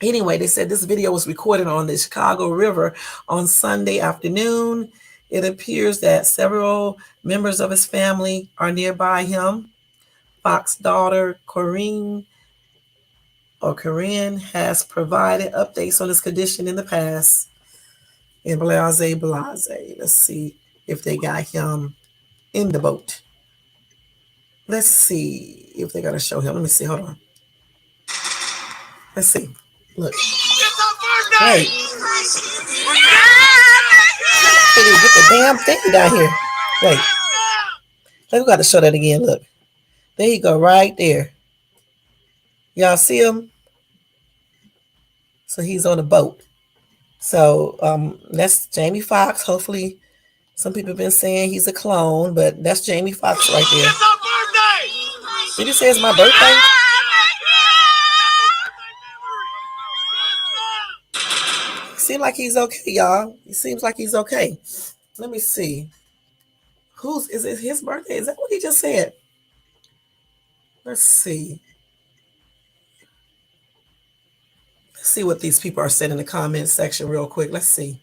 Anyway, they said this video was recorded on the Chicago River on Sunday afternoon. It appears that several members of his family are nearby him. Fox's daughter, Corinne has provided updates on his condition in the past. And blase. Let's see if they got him in the boat. Let's see if they're going to show him. Let me see. Hold on. Let's see. Look. Hey. Get the damn thing down here. Wait. We got to show that again. Look. There you go, right there. Y'all see him? So he's on a boat. So that's Jamie Foxx. Hopefully, some people have been saying he's a clone, but that's Jamie Foxx right there. It's our birthday! Did you say it's my birthday? Seems like he's okay, y'all. He seems like he's okay. Let me see. Is it his birthday? Is that what he just said? Let's see. Let's see what these people are saying in the comments section real quick. Let's see.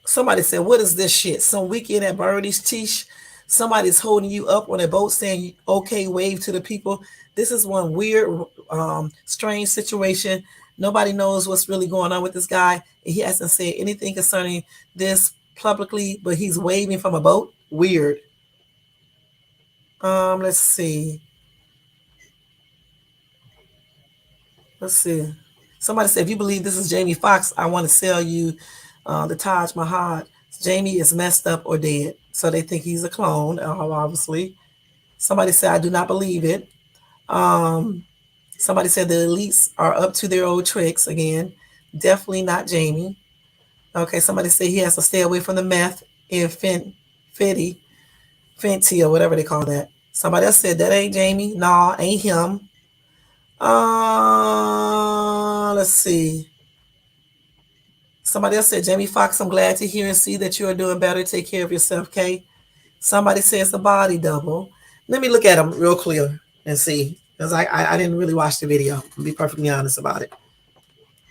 Somebody said, what is this shit? Some weekend at Birdie's Tish Somebody's holding you up on a boat saying, okay, wave to the people. This is one weird, strange situation. Nobody knows what's really going on with this guy. He hasn't said anything concerning this publicly, but he's waving from a boat. Weird. Let's see. Let's see. Somebody said, if you believe this is Jamie Foxx, I want to sell you the Taj Mahal. Jamie is messed up or dead. So they think he's a clone, obviously. Somebody said, I do not believe it. Um, Somebody said the elites are up to their old tricks again. Definitely not Jamie. Okay, somebody said he has to stay away from the meth and fenty, fenty or whatever they call that. Somebody else said that ain't Jamie. Nah, ain't him. Let's see. Somebody else said, Jamie Foxx, I'm glad to hear and see that you are doing better. Take care of yourself, Kay. Somebody says the body double. Let me look at him real clear and see. Because I didn't really watch the video. I'll be perfectly honest about it.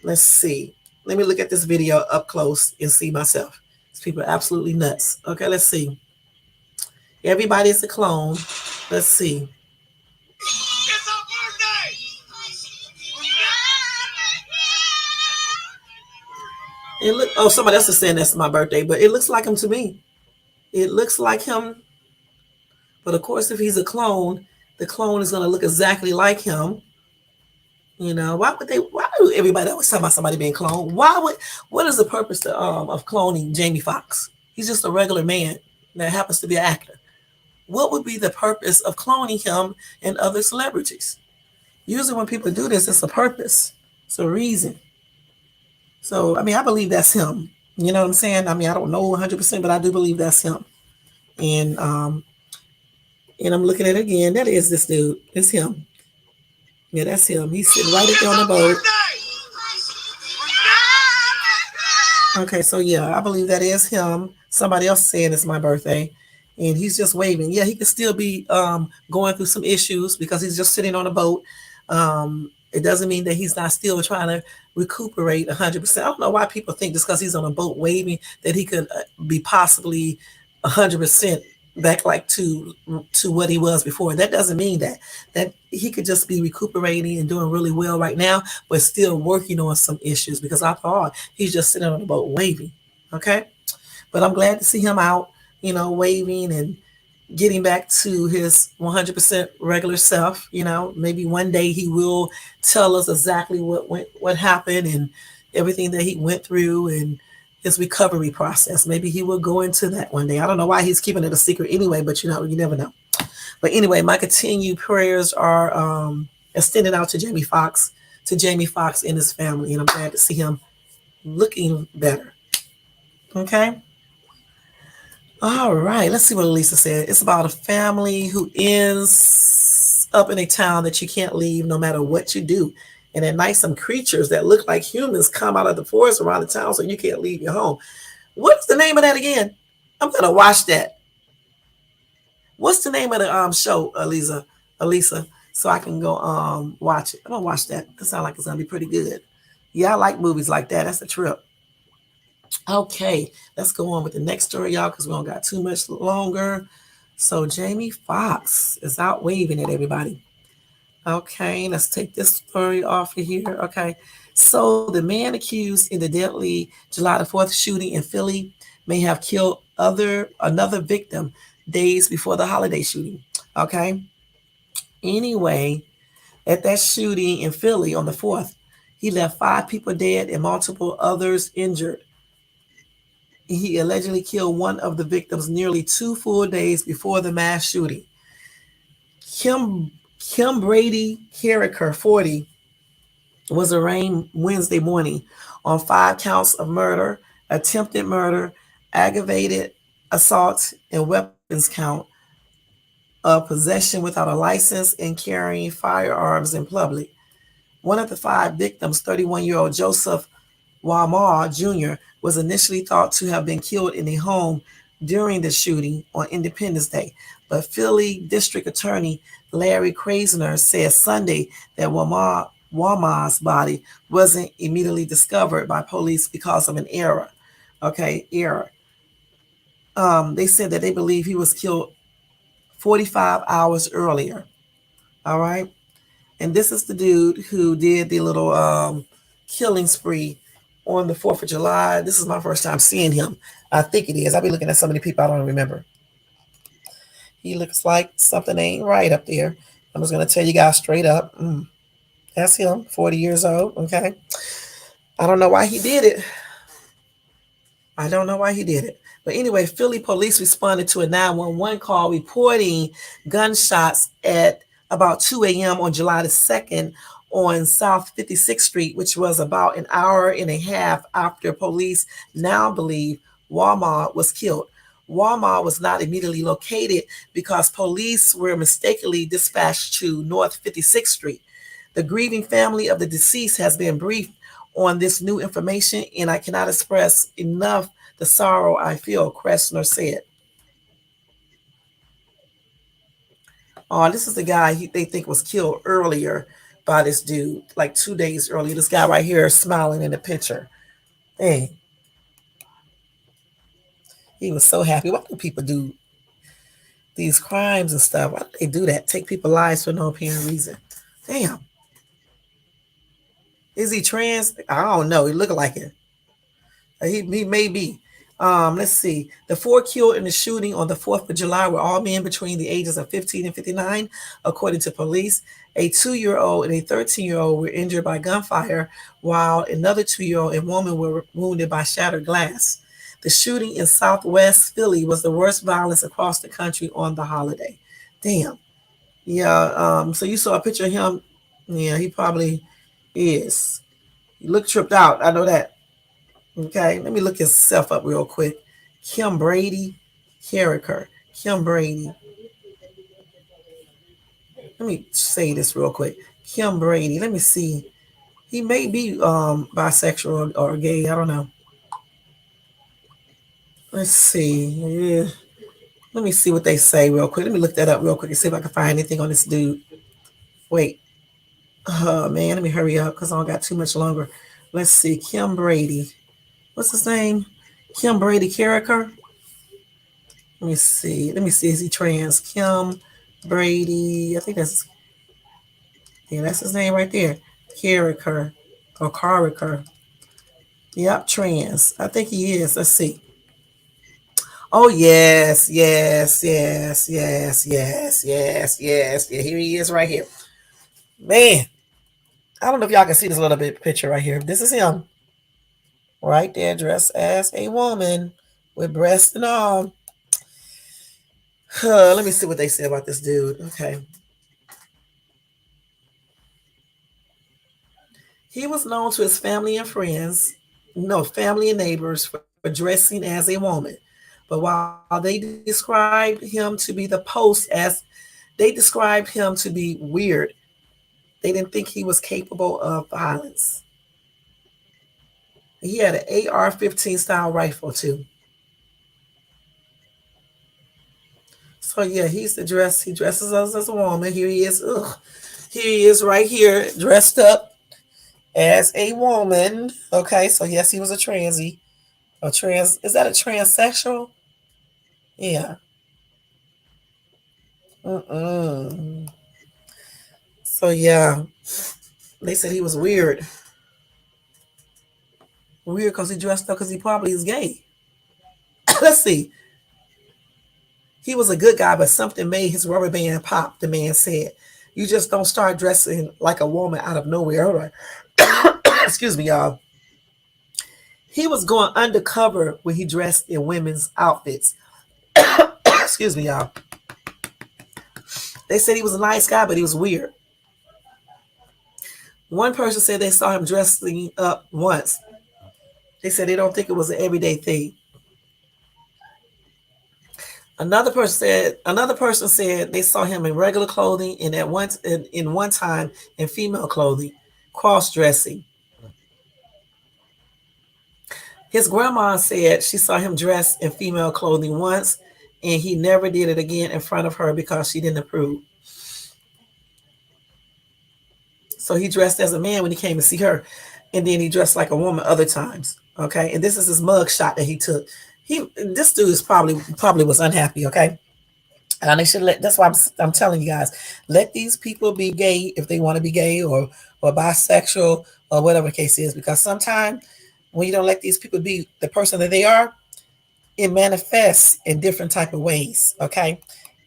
Let's see. Let me look at this video up close and see myself. These people are absolutely nuts. Okay, let's see. Everybody is a clone. Let's see. It's our birthday! Somebody else is saying that's my birthday, but it looks like him to me. It looks like him. But of course, if he's a clone, the clone is going to look exactly like him. You know, why do everybody always talk about somebody being cloned? What is the purpose of cloning Jamie Foxx? He's just a regular man that happens to be an actor. What would be the purpose of cloning him and other celebrities? Usually when people do this, it's a purpose. It's a reason. So, I mean, I believe that's him. You know what I'm saying? I mean, I don't know 100%, but I do believe that's him. And I'm looking at it again. That is this dude. It's him. Yeah, that's him. He's sitting right there on the boat. Okay, so yeah, I believe that is him. Somebody else saying it's my birthday. And he's just waving. Yeah, he could still be going through some issues because he's just sitting on a boat. It doesn't mean that he's not still trying to recuperate 100%. I don't know why people think just because he's on a boat waving that he could be possibly 100% back like to what he was before. That doesn't mean that he could just be recuperating and doing really well right now, but still working on some issues because after all, he's just sitting on the boat waving. Okay, but I'm glad to see him out, waving and getting back to his 100% regular self. Maybe one day he will tell us exactly what happened and everything that he went through and his recovery process. Maybe he will go into that one day. I don't know why he's keeping it a secret anyway, but you never know. But anyway, my continued prayers are extended out to Jamie Foxx and his family, and I'm glad to see him looking better. Okay. All right, let's see what Elisa said. It's about a family who ends up in a town that you can't leave no matter what you do. And at night, some creatures that look like humans come out of the forest around the town, so you can't leave your home. What's the name of that again? I'm gonna watch that. What's the name of the show, Elisa, so I can go watch it. I'm gonna watch that. That sounds like it's gonna be pretty good. Yeah, I like movies like that. That's a trip. Okay, let's go on with the next story, y'all, because we don't got too much longer. So Jamie Foxx is out waving at everybody. Okay, let's take this story off of here. Okay, so the man accused in the deadly July the 4th shooting in Philly may have killed another victim days before the holiday shooting. Okay, anyway, at that shooting in Philly on the 4th, he left 5 people dead and multiple others injured. He allegedly killed one of the victims nearly 2 full days before the mass shooting. Kim Brady Carricker, 40, was arraigned Wednesday morning on 5 counts of murder, attempted murder, aggravated assault, and weapons count of possession without a license and carrying firearms in public. One of the 5 victims, 31-year-old Joseph Wamar Jr., was initially thought to have been killed in a home during the shooting on Independence Day, but Philly District Attorney Larry Krasner said Sunday that Wamar's body wasn't immediately discovered by police because of an error. They said that they believe he was killed 45 hours earlier. All right. And this is the dude who did the little killing spree on the 4th of July. This is my first time seeing him. I think it is. I'll be looking at so many people I don't remember. He looks like something ain't right up there. I'm just going to tell you guys straight up. That's him, 40 years old. Okay. I don't know why he did it. I don't know why he did it. But anyway, Philly police responded to a 911 call reporting gunshots at about 2 a.m. on July the 2nd on South 56th Street, which was about an hour and a half after police now believe Walmart was killed. Walmart was not immediately located because police were mistakenly dispatched to North 56th Street. The grieving family of the deceased has been briefed on this new information, and I cannot express enough the sorrow I feel, Kressner said. Oh, this is the guy they think was killed earlier by this dude, like 2 days earlier. This guy right here smiling in the picture. Hey, he was so happy. Why do people do these crimes and stuff? Why do they do that? Take people's lives for no apparent reason. Damn. Is he trans? I don't know. He looked like it. He may be. Let's see. The 4 killed in the shooting on the 4th of July were all men between the ages of 15 and 59, according to police. A 2-year-old and a 13-year-old were injured by gunfire, while another 2-year-old and woman were wounded by shattered glass. The shooting in Southwest Philly was the worst violence across the country on the holiday. Damn. Yeah. So you saw a picture of him. Yeah, he probably is. He looked tripped out. I know that. Okay, let me look himself up real quick. Kim Brady, character. Kim Brady. Let me say this real quick. Kim Brady. Let me see. He may be bisexual or gay. I don't know. Let's see. Yeah. Let me see what they say real quick. Let me look that up real quick and see if I can find anything on this dude. Wait. Oh, man. Let me hurry up because I don't got too much longer. Let's see. Kim Brady. What's his name? Kim Brady character. Let me see. Let me see. Is he trans? Kim Brady. I think that's his name right there. Character or character. Yep, trans. I think he is. Let's see. Oh yes, yes, yes, yes, yes, yes, yes. Yeah, here he is right here. Man, I don't know if y'all can see this little bit picture right here. This is him. Right there, dressed as a woman with breasts and all. Let me see what they say about this dude. Okay. He was known to his family and friends, no, family and neighbors for dressing as a woman. But while they described him to be the post as they described him to be weird, they didn't think he was capable of violence. He had an AR-15 style rifle too. So yeah, he dresses us as a woman. Here he is. Ugh. Here he is right here, dressed up as a woman. Okay, so yes, he was a transy. A trans is that a transsexual? Yeah. Mm-mm. So yeah, they said he was weird. Weird because he dressed up because he probably is gay. Let's see. He was a good guy, but something made his rubber band pop, the man said. You just don't start dressing like a woman out of nowhere. All right. Excuse me, y'all. He was going undercover when he dressed in women's outfits. Excuse me, y'all. They said he was a nice guy, but he was weird. One person said they saw him dressing up once. They said they don't think it was an everyday thing. Another person said they saw him in regular clothing and at once in one time in female clothing, cross dressing. His grandma said she saw him dressed in female clothing once and he never did it again in front of her because she didn't approve. So he dressed as a man when he came to see her, and then he dressed like a woman other times. Okay, and this is his mug shot that he took. This dude is probably was unhappy. Okay, And they should let. That's why I'm telling you guys, let these people be gay if they want to be gay, or bisexual, or whatever the case is. Because sometimes when you don't let these people be the person that they are, it manifests in different type of ways. Okay,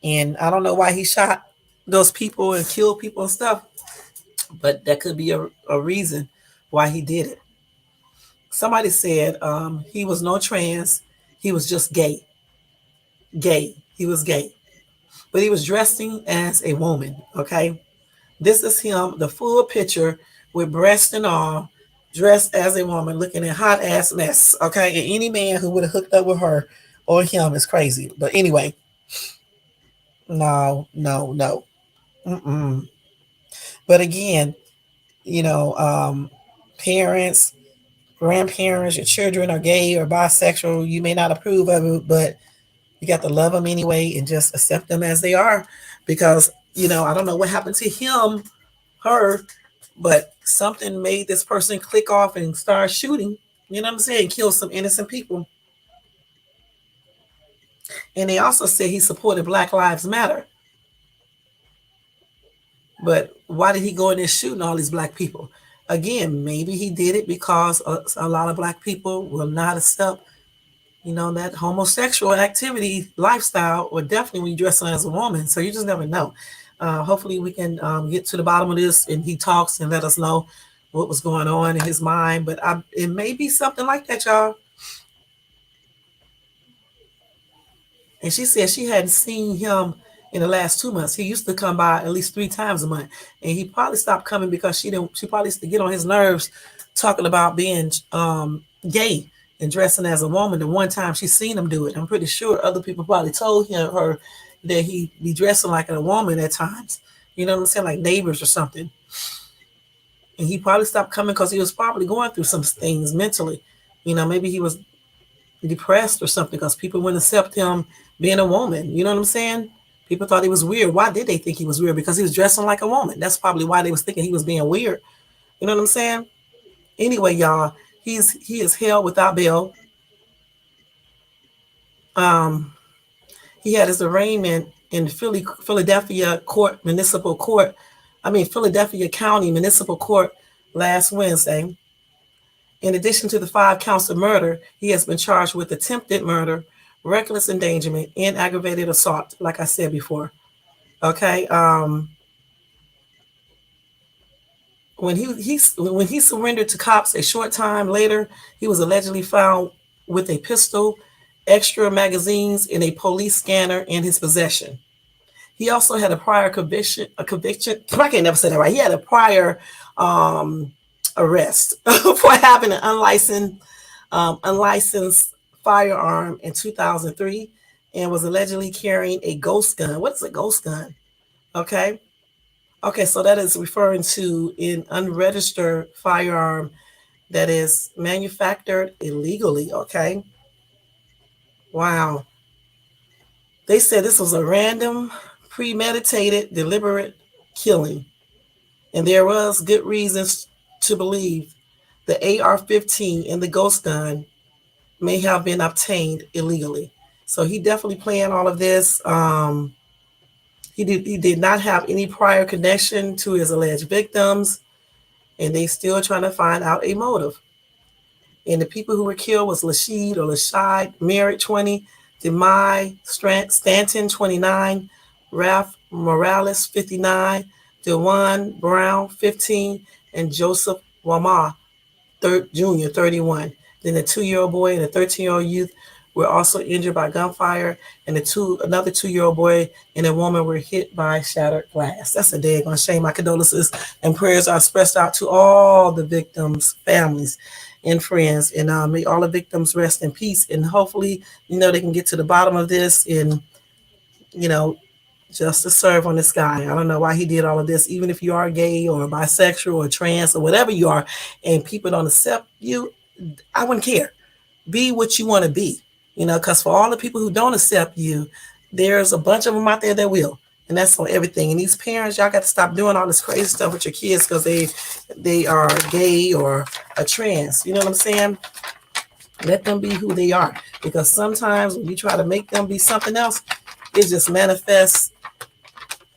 and I don't know why he shot those people and killed people and stuff, but that could be a reason why he did it. Somebody said he was no trans, he was just gay. Gay. He was gay. But he was dressing as a woman. Okay. This is him, the full picture with breast and all, dressed as a woman, looking at hot ass mess. Okay. And any man who would have hooked up with her or him is crazy. But anyway, no, no, no. Mm-mm. But again, you know, parents, grandparents, your children are gay or bisexual. You may not approve of it, but you got to love them anyway and just accept them as they are. Because, I don't know what happened to him, her, but something made this person click off and start shooting. You know what I'm saying? Kill some innocent people. And they also said he supported Black Lives Matter. But why did he go in there shooting all these black people? Again, maybe he did it because a lot of black people will not accept, that homosexual activity lifestyle, or definitely when you dress as a woman. So you just never know. Hopefully we can get to the bottom of this and he talks and let us know what was going on in his mind. But it may be something like that, y'all. And she said she hadn't seen him in the last 2 months. He used to come by at least 3 times a month. And he probably stopped coming because she probably used to get on his nerves talking about being gay and dressing as a woman. The one time she seen him do it, I'm pretty sure other people probably told her that he be dressing like a woman at times. You know what I'm saying? Like neighbors or something. And he probably stopped coming because he was probably going through some things mentally. Maybe he was depressed or something because people wouldn't accept him being a woman. You know what I'm saying? People thought he was weird. Why did they think he was weird? Because he was dressing like a woman. That's probably why they was thinking he was being weird. You know what I'm saying? Anyway, y'all, he is held without bail. He had his arraignment in Philadelphia Philadelphia County Municipal Court last Wednesday. In addition to the 5 counts of murder, he has been charged with attempted murder, reckless endangerment, and aggravated assault, like I said before. Okay. When he surrendered to cops a short time later, he was allegedly found with a pistol, extra magazines, and a police scanner in his possession. He also had a prior conviction. I can never say that right. He had a prior arrest for having an unlicensed firearm in 2003, and was allegedly carrying a ghost gun. What's a ghost gun? Okay. So that is referring to an unregistered firearm that is manufactured illegally. Okay. Wow. They said this was a random, premeditated, deliberate killing. And there was good reasons to believe the AR-15 and the ghost gun may have been obtained illegally. So he definitely planned all of this. He did not have any prior connection to his alleged victims, and they still trying to find out a motive. And the people who were killed was Lashid Merritt, 20, Demai Stanton, 29, Ralph Morales, 59, Dewan Brown, 15, and Joseph Wama Jr., 31. Then the 2-year-old boy and the 13-year-old youth were also injured by gunfire, and another 2-year-old boy and a woman were hit by shattered glass. That's a daggone shame. My condolences and prayers are expressed out to all the victims' families and friends, and may all the victims rest in peace. And hopefully, they can get to the bottom of this and, justice serve on this guy. I don't know why he did all of this. Even if you are gay or bisexual or trans or whatever you are, and people don't accept you, I wouldn't care. Be what you want to be, because for all the people who don't accept you, there's a bunch of them out there that will. And that's on everything. And these parents, y'all got to stop doing all this crazy stuff with your kids because they are gay or a trans. You know what I'm saying? Let them be who they are. Because sometimes when you try to make them be something else, it just manifests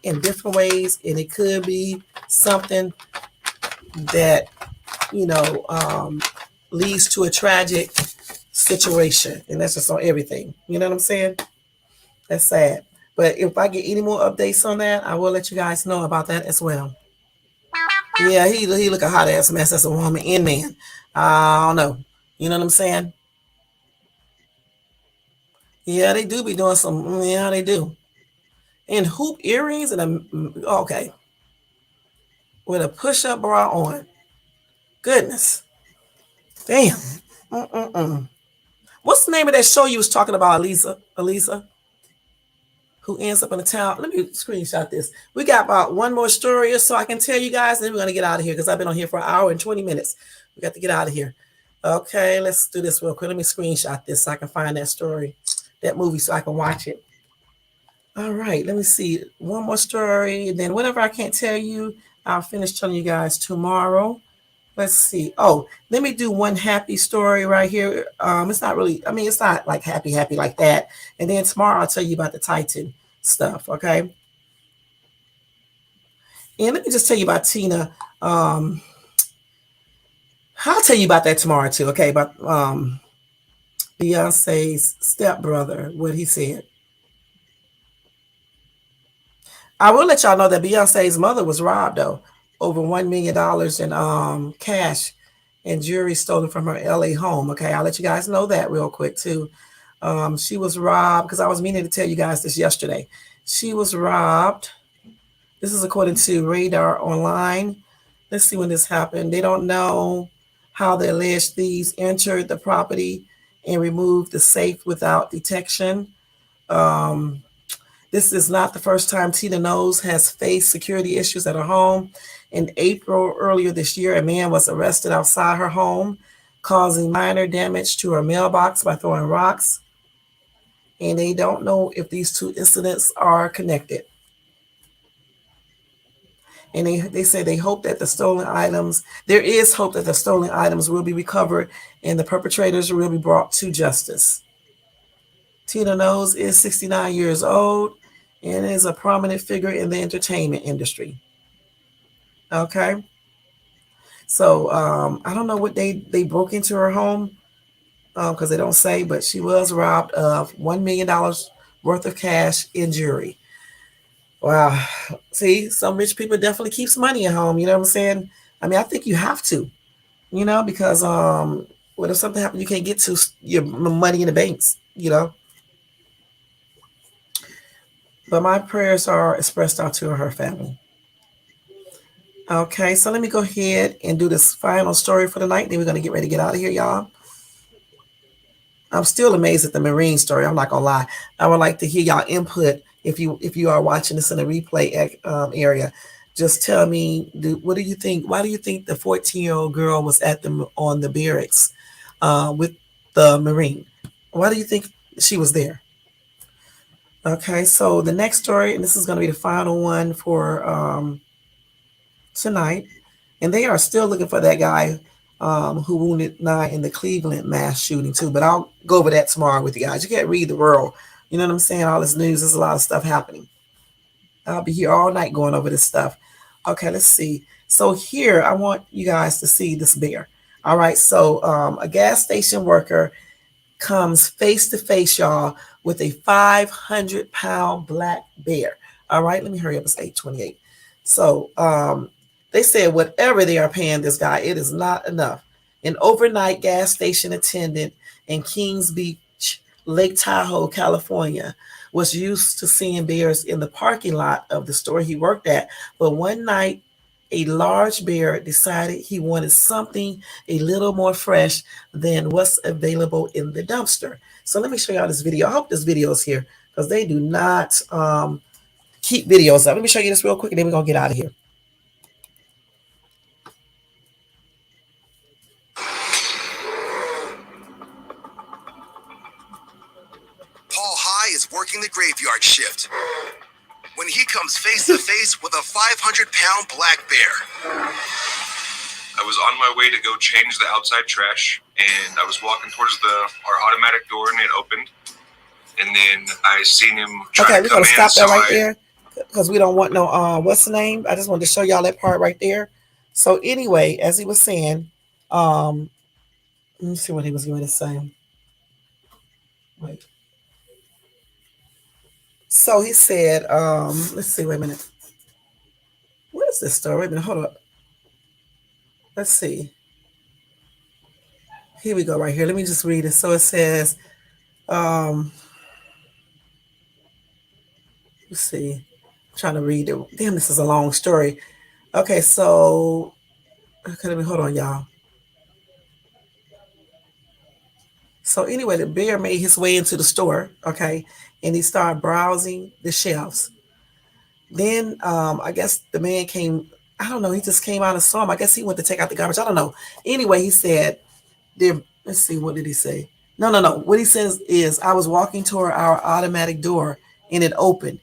in different ways, and it could be something that you know leads to a tragic situation, and that's just on everything. You know what I'm saying? That's sad. But if I get any more updates on that, I will let you guys know about that as well. Yeah, he look a hot ass mess as a woman and man. I don't know. You know what I'm saying? Yeah, they do be doing some. Yeah, they do. And hoop earrings and okay, with a push-up bra on. Goodness, damn. Mm-mm-mm. What's the name of that show you was talking about, Elisa? Elisa, who ends up in the town? Let me screenshot this. We got about one more story so I can tell you guys, and then we're gonna get out of here because I've been on here for an hour and 20 minutes. We got to get out of here. Okay, let's do this real quick. Let me screenshot this so I can find that story, that movie, so I can watch it. All right, let me see. One more story, and then whatever I can't tell you, I'll finish telling you guys tomorrow. Let's see. Oh, let me do one happy story right here. It's not really, I mean, it's not like happy, happy like that. And then tomorrow I'll tell you about the Titan stuff, okay? And let me just tell you about Tina. I'll tell you about that tomorrow too, okay? About Beyonce's stepbrother, what he said. I will let y'all know that Beyonce's mother was robbed though, over $1 million in cash and jewelry stolen from her LA home. Okay, I'll let you guys know that real quick too. She was robbed because I was meaning to tell you guys this yesterday. She was robbed. This is according to Radar Online. Let's see when this happened. They don't know how the alleged thieves entered the property and removed the safe without detection. Um, this is not the first time Tina Knowles has faced security issues at her home. In April earlier this year, a man was arrested outside her home, causing minor damage to her mailbox by throwing rocks. And they don't know if these two incidents are connected. And they say they hope that the stolen items, there is hope that the stolen items will be recovered and the perpetrators will be brought to justice. Tina Knowles is 69 years old and is a prominent figure in the entertainment industry. Okay. So I don't know what they broke into her home because they don't say, but she was robbed of $1 million worth of cash in jewelry. Wow. See, some rich people definitely keeps money at home. You know what I'm saying? I mean, I think you have to, because what if something happens, you can't get to your money in the banks, But my prayers are expressed out to her family. Okay, so let me go ahead and do this final story for the night. Then we're going to get ready to get out of here, y'all. I'm still amazed at the Marine story. I'm not gonna lie. I would like to hear y'all input if you are watching this in the replay area. Just tell me, what do you think? Why do you think the 14-year-old girl was on the barracks with the Marine? Why do you think she was there? Okay, so the next story, and this is going to be the final one for tonight, and they are still looking for that guy who wounded 9 in the Cleveland mass shooting too. But I'll go over that tomorrow with you guys. You can't read the world. You know what I'm saying? All this news, there's a lot of stuff happening. I'll be here all night going over this stuff. Okay, let's see. So here, I want you guys to see this bear. All right, so a gas station worker comes face to face, y'all, with a 500-pound black bear. All right, let me hurry up. It's 8:28. So they said whatever they are paying this guy, it is not enough. An overnight gas station attendant in Kings Beach, Lake Tahoe, California, was used to seeing bears in the parking lot of the store he worked at. But one night, a large bear decided he wanted something a little more fresh than what's available in the dumpster. So let me show y'all this video. I hope this video is here because they do not keep videos up. Let me show you this real quick and then we're going to get out of here. Paul High is working the graveyard shift when he comes face to face with a 500-pound black bear. I was on my way to go change the outside trash, and I was walking towards our automatic door, and it opened. and then I seen him try Okay, to we're come gonna in, stop so that right I there because we don't want no what's the name? I just wanted to show y'all that part right there. So anyway, as he was saying, um, let me see what he was going to say. Wait. So he said, let's see, wait a minute. What is this story? Wait a minute, hold up. Let's see. Here we go, right here. Let me just read it. So it says, um, let's see. I'm trying to read it. Damn, this is a long story. Okay, so okay, let me hold on, y'all. So anyway, the bear made his way into the store, okay, and he started browsing the shelves. Then I guess the man came. I don't know. He just came out and saw him. I guess he went to take out the garbage. I don't know. Anyway, he said, "There." Let's see. What did he say? No, no, no. What he says is, I was walking toward our automatic door, and it opened,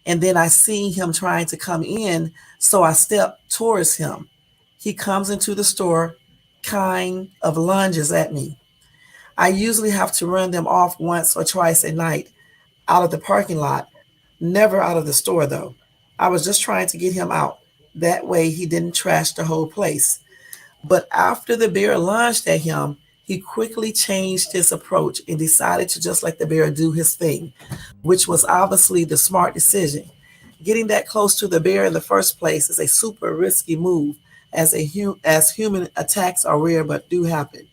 and then I see him trying to come in, so I stepped towards him. He comes into the store, kind of lunges at me. I usually have to run them off once or twice a night out of the parking lot, never out of the store though. I was just trying to get him out. That way he didn't trash the whole place. But after the bear lunged at him, he quickly changed his approach and decided to just let the bear do his thing, which was obviously the smart decision. Getting that close to the bear in the first place is a super risky move, as human attacks are rare but do happen.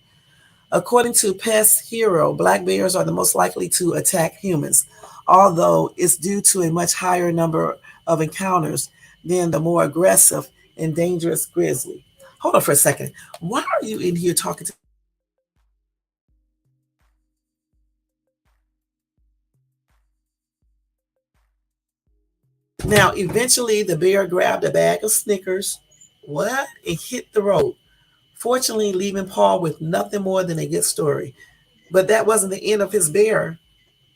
According to Pest Hero, black bears are the most likely to attack humans, although it's due to a much higher number of encounters than the more aggressive and dangerous grizzly. Hold on for a second. Why are you in here talking to me like that? Now, eventually, the bear grabbed a bag of Snickers, what, and hit the road. Fortunately, leaving Paul with nothing more than a good story. But that wasn't the end of his bear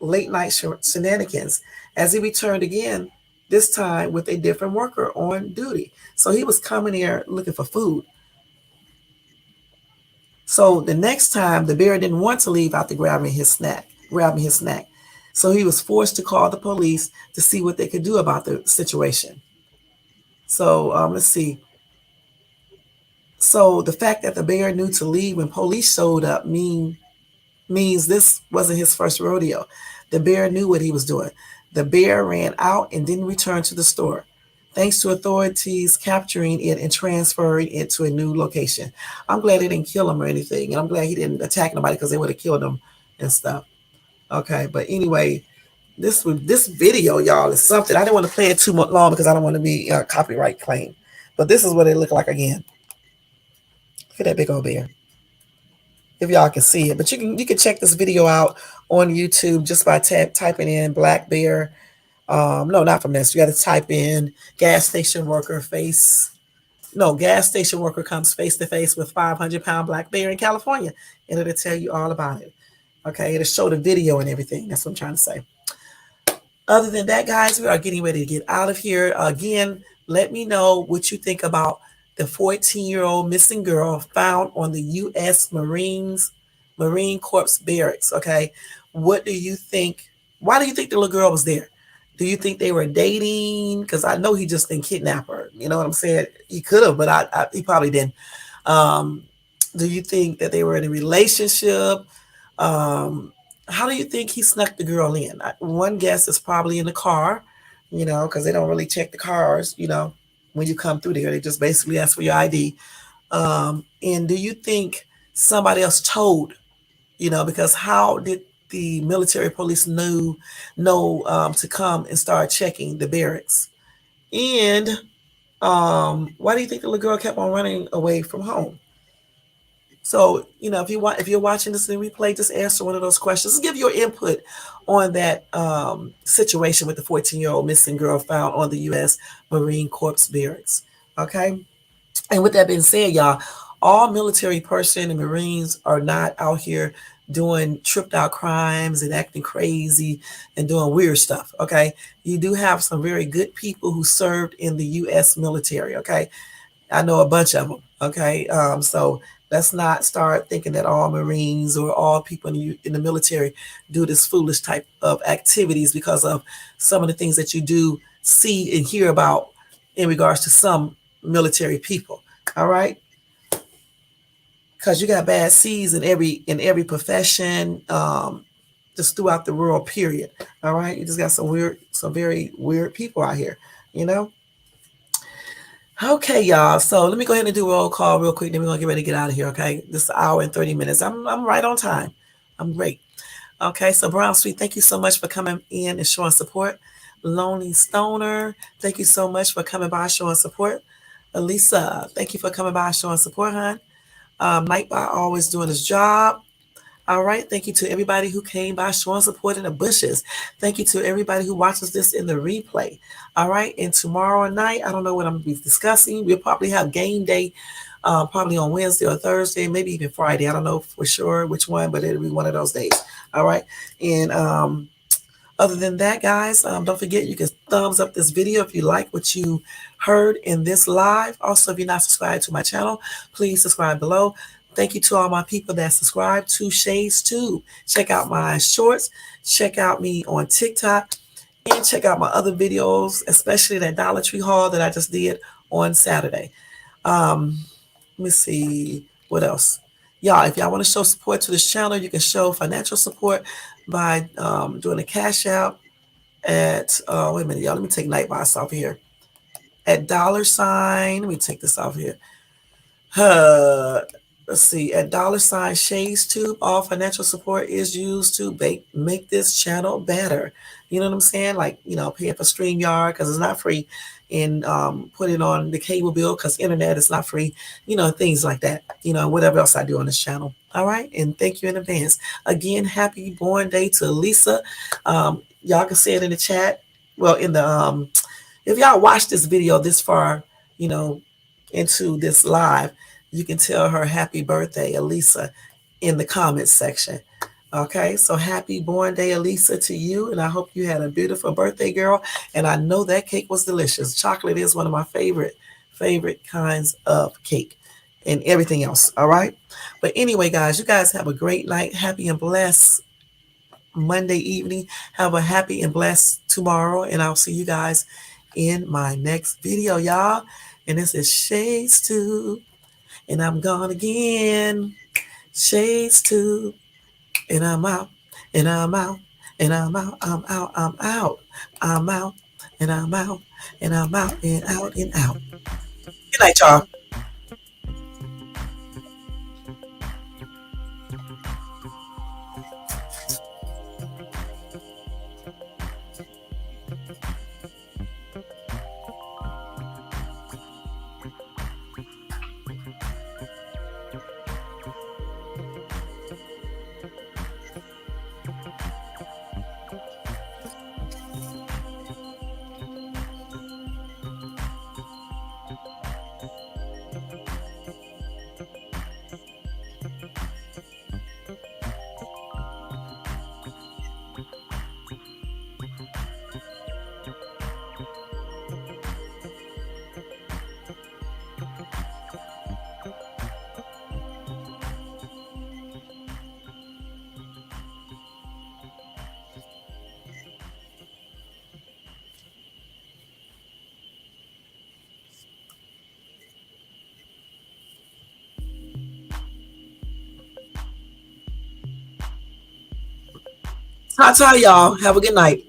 late night shenanigans, as he returned again, this time with a different worker on duty. So he was coming here looking for food. So the next time, the bear didn't want to leave after grabbing his snack. So he was forced to call the police to see what they could do about the situation. So let's see. So the fact that the bear knew to leave when police showed up means this wasn't his first rodeo. The bear knew what he was doing. The bear ran out and didn't return to the store, thanks to authorities capturing it and transferring it to a new location. I'm glad they didn't kill him or anything, and I'm glad he didn't attack nobody because they would have killed him and stuff. Okay, but anyway, this video, y'all, is something. I didn't want to play it too much long because I don't want to be copyright claim. But this is what it looked like again. Look at that big old bear. If y'all can see it. But you can check this video out on YouTube just by typing in black bear. No, not from this. You got to type in gas station worker face. No, gas station worker comes face to face with 500-pound black bear in California, and it'll tell you all about it. Okay, it'll show the video and everything. That's what I'm trying to say. Other than that, guys, we are getting ready to get out of here. Again, let me know what you think about the 14-year-old missing girl found on the U.S. Marine Corps barracks. Okay, what do you think? Why do you think the little girl was there? Do you think they were dating? Because I know he just didn't kidnap her. You know what I'm saying? He could have, but he probably didn't. Um, do you think that they were in a relationship? Um, how do you think he snuck the girl in? One guess is probably in the car, because they don't really check the cars, when you come through there. They just basically ask for your ID. And do you think somebody else told, because how did the military police know to come and start checking the barracks? And why do you think the little girl kept on running away from home? So, if you're watching this in replay, just answer one of those questions. Just give your input on that situation with the 14-year-old missing girl found on the U.S. Marine Corps barracks. Okay. And with that being said, y'all, all military person and Marines are not out here doing tripped out crimes and acting crazy and doing weird stuff. Okay. You do have some very good people who served in the U.S. military. Okay. I know a bunch of them. Okay. So Let's not start thinking that all Marines or all people in the military do this foolish type of activities because of some of the things that you do see and hear about in regards to some military people. All right, because you got bad seeds in every profession, just throughout the world. Period. All right, you just got some very weird people out here. You know. Okay, y'all. So let me go ahead and do a roll call real quick. Then we're gonna get ready to get out of here. Okay, this is an hour and 30 minutes. I'm right on time. I'm great. Okay, so Brown Sweet, thank you so much for coming in and showing support. Lonely Stoner, thank you so much for coming by showing support. Elisa, thank you for coming by showing support, hon. Nightbot always doing his job. All right. Thank you to everybody who came by showing support in the bushes. Thank you to everybody who watches this in the replay. All right. And tomorrow night, I don't know what I'm going to be discussing. We'll probably have game day, probably on Wednesday or Thursday, maybe even Friday. I don't know for sure which one, but it'll be one of those days. All right. And other than that, guys, don't forget you can thumbs up this video if you like what you heard in this live. Also, if you're not subscribed to my channel, please subscribe below. Thank you to all my people that subscribe to Shades Tube. Check out my shorts. Check out me on TikTok. And check out my other videos, especially that Dollar Tree haul that I just did on Saturday. Let me see what else. Y'all, if y'all want to show support to this channel, you can show financial support by doing a cash out at, wait a minute, y'all, let me take Nightbox off here. At $, let me take this off here. Uh, let's see, at $Shades Tube, all financial support is used to make this channel better. You know what I'm saying? Like, paying for StreamYard because it's not free, and put it on the cable bill because internet is not free. Things like that. Whatever else I do on this channel. All right, and thank you in advance. Again, happy born day to Lisa. Y'all can say it in the chat. Well, in the if y'all watch this video this far, into this live, you can tell her happy birthday, Elisa, in the comments section. Okay, so happy born day, Elisa, to you, and I hope you had a beautiful birthday, girl. And I know that cake was delicious. Chocolate is one of my favorite kinds of cake, and everything else. All right, but anyway, guys, you guys have a great night, happy and blessed Monday evening. Have a happy and blessed tomorrow, and I'll see you guys in my next video, y'all. And this is Shades 2. And I'm gone again. Shades 2. And I'm out. And I'm out. And I'm out. I'm out. I'm out. I'm out. And I'm out. And I'm out and out and out. Good night, y'all. Ta-ta, y'all. Have a good night.